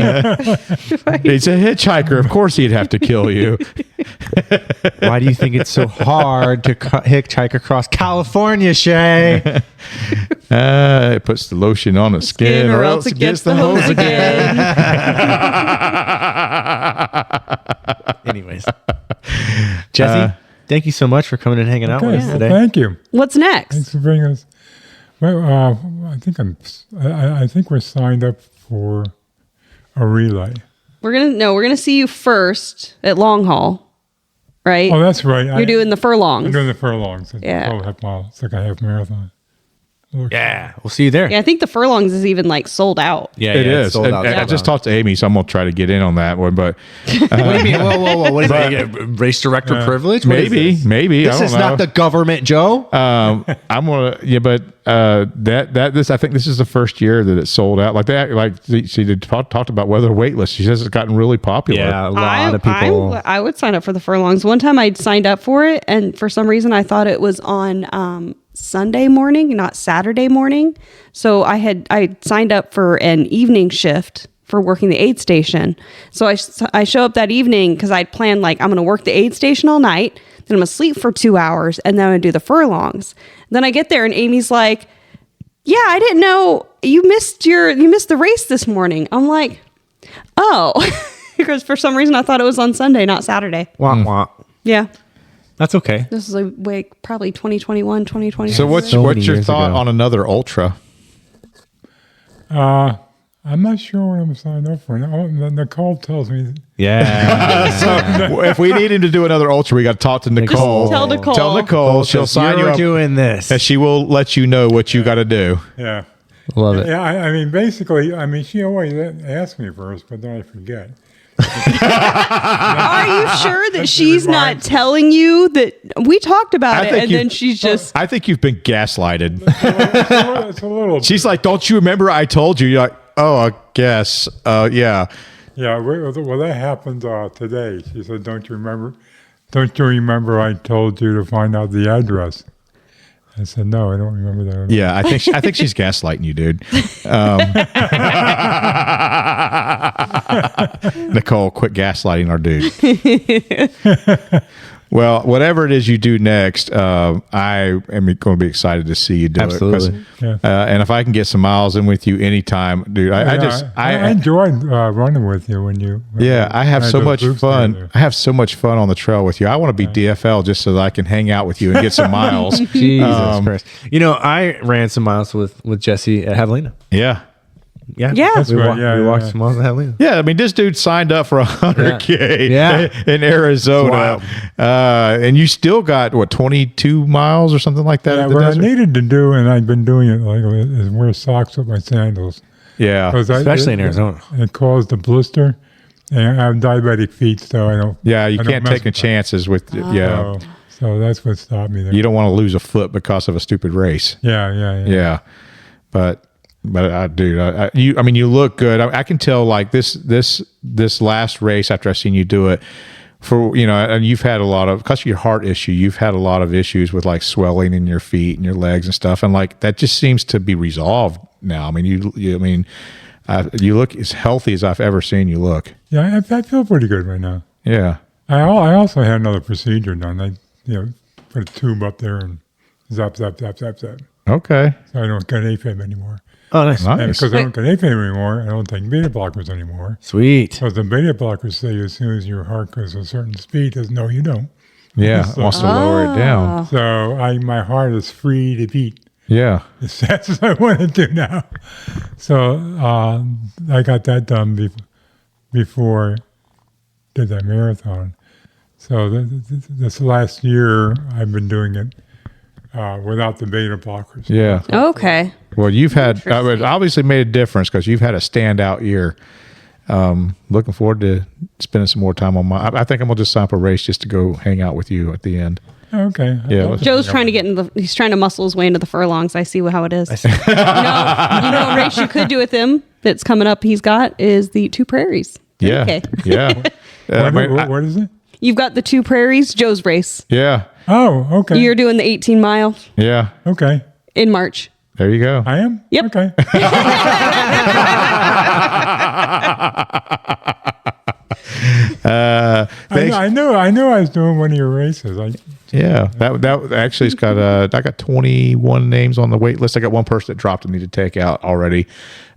he's a hitchhiker. Of course, he'd have to kill you. Why do you think it's so hard to hitchhike across California, Shay? It puts the lotion on the skin, or else it gets the hose again. Anyways. Jesse, thank you so much for coming and hanging out with us well, today. thank you. What's Thanks next? for bringing us. Well, I think we're signed up for a relay. We're gonna see you first at Long Haul, right? Oh, that's right. You're doing the furlongs. I'm doing the furlongs. It's Yeah. 12.5 miles. It's like a half marathon. Yeah, we'll see you there. Yeah, I think the furlongs is even like sold out. Yeah, It it's is. sold And out. I just talked to Amy, so I'm gonna try to get in on that one. But What do you mean? Whoa. What is it? Race director privilege? What is maybe, this? maybe This I don't is know. not the government, Joe. I'm gonna. Yeah, but this. I think this is the first year that it's sold out. Like that. Like she did talked about whether waitlist. She says it's gotten really popular. Yeah, a lot of people. I would sign up for the furlongs. One time I signed up for it, and for some reason I thought it was on Sunday morning, not Saturday morning. So I signed up for an evening shift for working the aid station. So I show up that evening because I'd planned like I'm going to work the aid station all night, then I'm going to sleep for 2 hours, and then I'm going to do the furlongs. Then I get there and Amy's like, "Yeah, I didn't know you missed the race this morning." I'm like, "Oh," because for some reason I thought it was on Sunday, not Saturday. Wah, wah. Yeah. That's okay. This is like probably 2021, 2020. So what's So what's many your years thought ago. on another ultra? I I'm not sure what I'm signed up for. Oh, Nicole tells me. Yeah. So if we need him to do another ultra, we got to talk to Nicole. Tell Nicole. Tell Nicole. She'll sign you You're up, doing this. and she will let you know what you got to do. Yeah. Love it. Yeah, I mean, basically, she always asks me first, but then I forget. Are you sure that That's she's not reminds me. telling you that we talked about I it, think and you- then she's just I think you've been gaslighted. It's a little. She's like, "Don't you remember I told you?" You're like, "Oh, I guess. Yeah." Yeah, well, that happened today. She said, "Don't you remember? Don't you remember I told you to find out the address?" I said, "No, I don't remember that." Yeah, I think she's gaslighting you, dude. Nicole, quit gaslighting our dude. Well, whatever it is you do next, I am going to be excited to see you do Absolutely. it. Yeah. And if I can get some miles in with you anytime, dude, I enjoyed running with you when you. I have had so those much groups fun. together. I have so much fun on the trail with you. I want to be DFL just so that I can hang out with you and get some miles. Jesus Christ. I ran some miles with Jesse at Javelina. Yeah. Yeah. Yeah. That's We, right, walked, yeah, we walked yeah. some miles at Javelina. Yeah, I mean, this dude signed up for 100K Yeah. in Arizona. And you still got, 22 miles or something like that? Yeah, at the what I desert? needed to do, and I've been doing it, is wear socks with my sandals. Yeah. 'Cause Especially in Arizona. It caused a blister, and I have diabetic feet, so I don't. Yeah, you I don't can't mess take any with that. chances with, yeah. So that's what stopped me there. You don't want to lose a foot because of a stupid race. Yeah. Yeah. But dude, you look good. I can tell like this last race after I've seen you do it for, and you've had a lot of, because of your heart issue, you've had a lot of issues with like swelling in your feet and your legs and stuff. And like, that just seems to be resolved now. I mean, you look as healthy as I've ever seen you look. Yeah, I feel pretty good right now. Yeah. I also had another procedure done. They, put a tube up there and zap. So Okay. I don't get AFib anymore. Oh, nice. And Nice. because I don't get AFib anymore, I don't take beta blockers anymore. Sweet. Because the beta blockers say as soon as your heart goes a certain speed, it says, no, you don't. Yeah. So- Wants to lower it down. So my heart is free to beat Yeah. as fast as I want to do now. So I got that done before I did that marathon. So this last year, I've been doing it without the beta blockers. Yeah. okay. Well, you've had Interesting. obviously made a difference because you've had a standout year. Looking forward to spending some more time on I think I'm gonna just sign up a race just to go hang out with you at the end. Okay. Yeah, let's- Joe's trying to he's trying to muscle his way into the furlongs. I see how it is. you know a race you could do with him that's coming up he's got is the Two Prairies. Yeah. Okay. Yeah. What is it? You've got the Two Prairies, Joe's race. Yeah. Oh, okay. You're doing the 18 mile Yeah. Okay. in March. There you go. I am? Yep. Okay. Thanks. I knew I was doing one of your races. Yeah. That actually's got I got 21 names on the wait list. I got one person that dropped and need to take out already.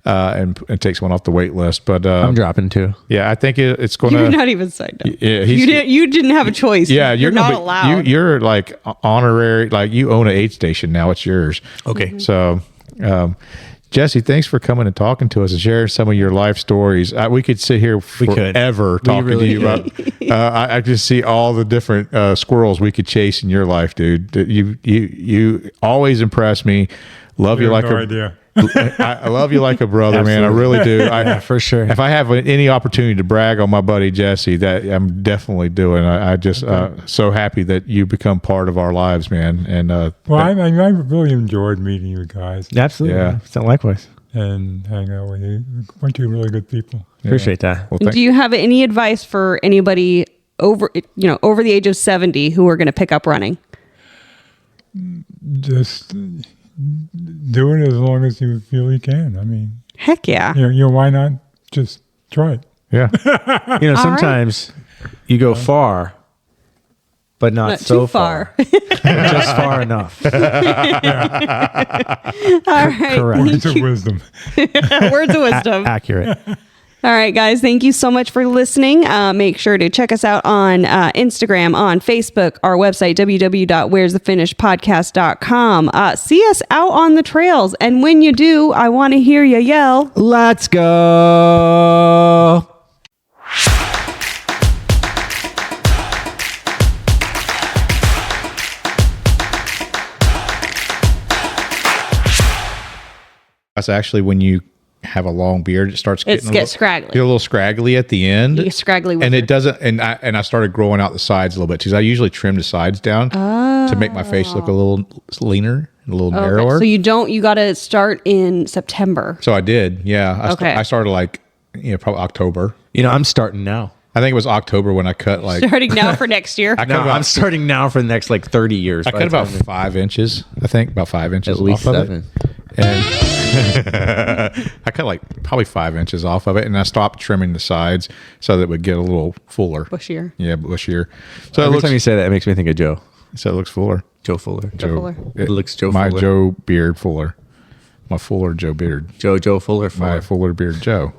And takes one off the wait list. But I'm dropping too. yeah, I think it's going You're to. not even signed up. Yeah, You didn't have a choice. Yeah, you're gonna not be- allowed. You're like honorary, like you own an aid station now. It's yours. Okay. So, Jesse, thanks for coming and talking to us and sharing some of your life stories. We could sit here could. forever talking really to you about. I just see all the different squirrels we could chase in your life, dude. You always impress me. Love you have like no a idea. I love you like a brother, man. I really do. For sure. If I have any opportunity to brag on my buddy Jesse, that I'm definitely doing. I just so happy that you become part of our lives, man. And Well, I really enjoyed meeting you guys Absolutely. Yeah. Yeah. Likewise. and hanging out with you. Weren't you really good people? Appreciate that. well, Do you have any advice for anybody over the age of 70 who are going to pick up running? Just do it as long as you feel you can. I mean, Heck yeah. why not just try it? yeah, Sometimes you go far, but not so too far. Just far enough. All right. Correct. Words of wisdom. Words of wisdom. Accurate. All right, guys. Thank you so much for listening. Make sure to check us out on Instagram, on Facebook, our website, www.where'sthefinishpodcast.com. See us out on the trails. And when you do, I want to hear you yell, Let's go. That's actually when you have a long beard, it starts getting scraggly. Get a little scraggly at the end. You get scraggly with and it. it doesn't. And I started growing out the sides a little bit too. I usually trim the sides down to make my face look a little leaner, a little narrower. So you got to start in September. So I did. Yeah. I started like probably October. I'm starting now. I think it was October when I cut like Starting now for next year. I'm starting now for the next like 30 years. I cut about 5 inches. I think about 5 inches. At least off 7. Of it. And I cut like probably 5 inches off of it, and I stopped trimming the sides so that it would get a little fuller. Bushier. Yeah, bushier. So Every time you say that, it makes me think of Joe. So it looks fuller. Joe Fuller. Joe Fuller. It looks Joe My Fuller. Joe beard fuller. My fuller Joe beard. Joe Fuller. My fuller beard Joe.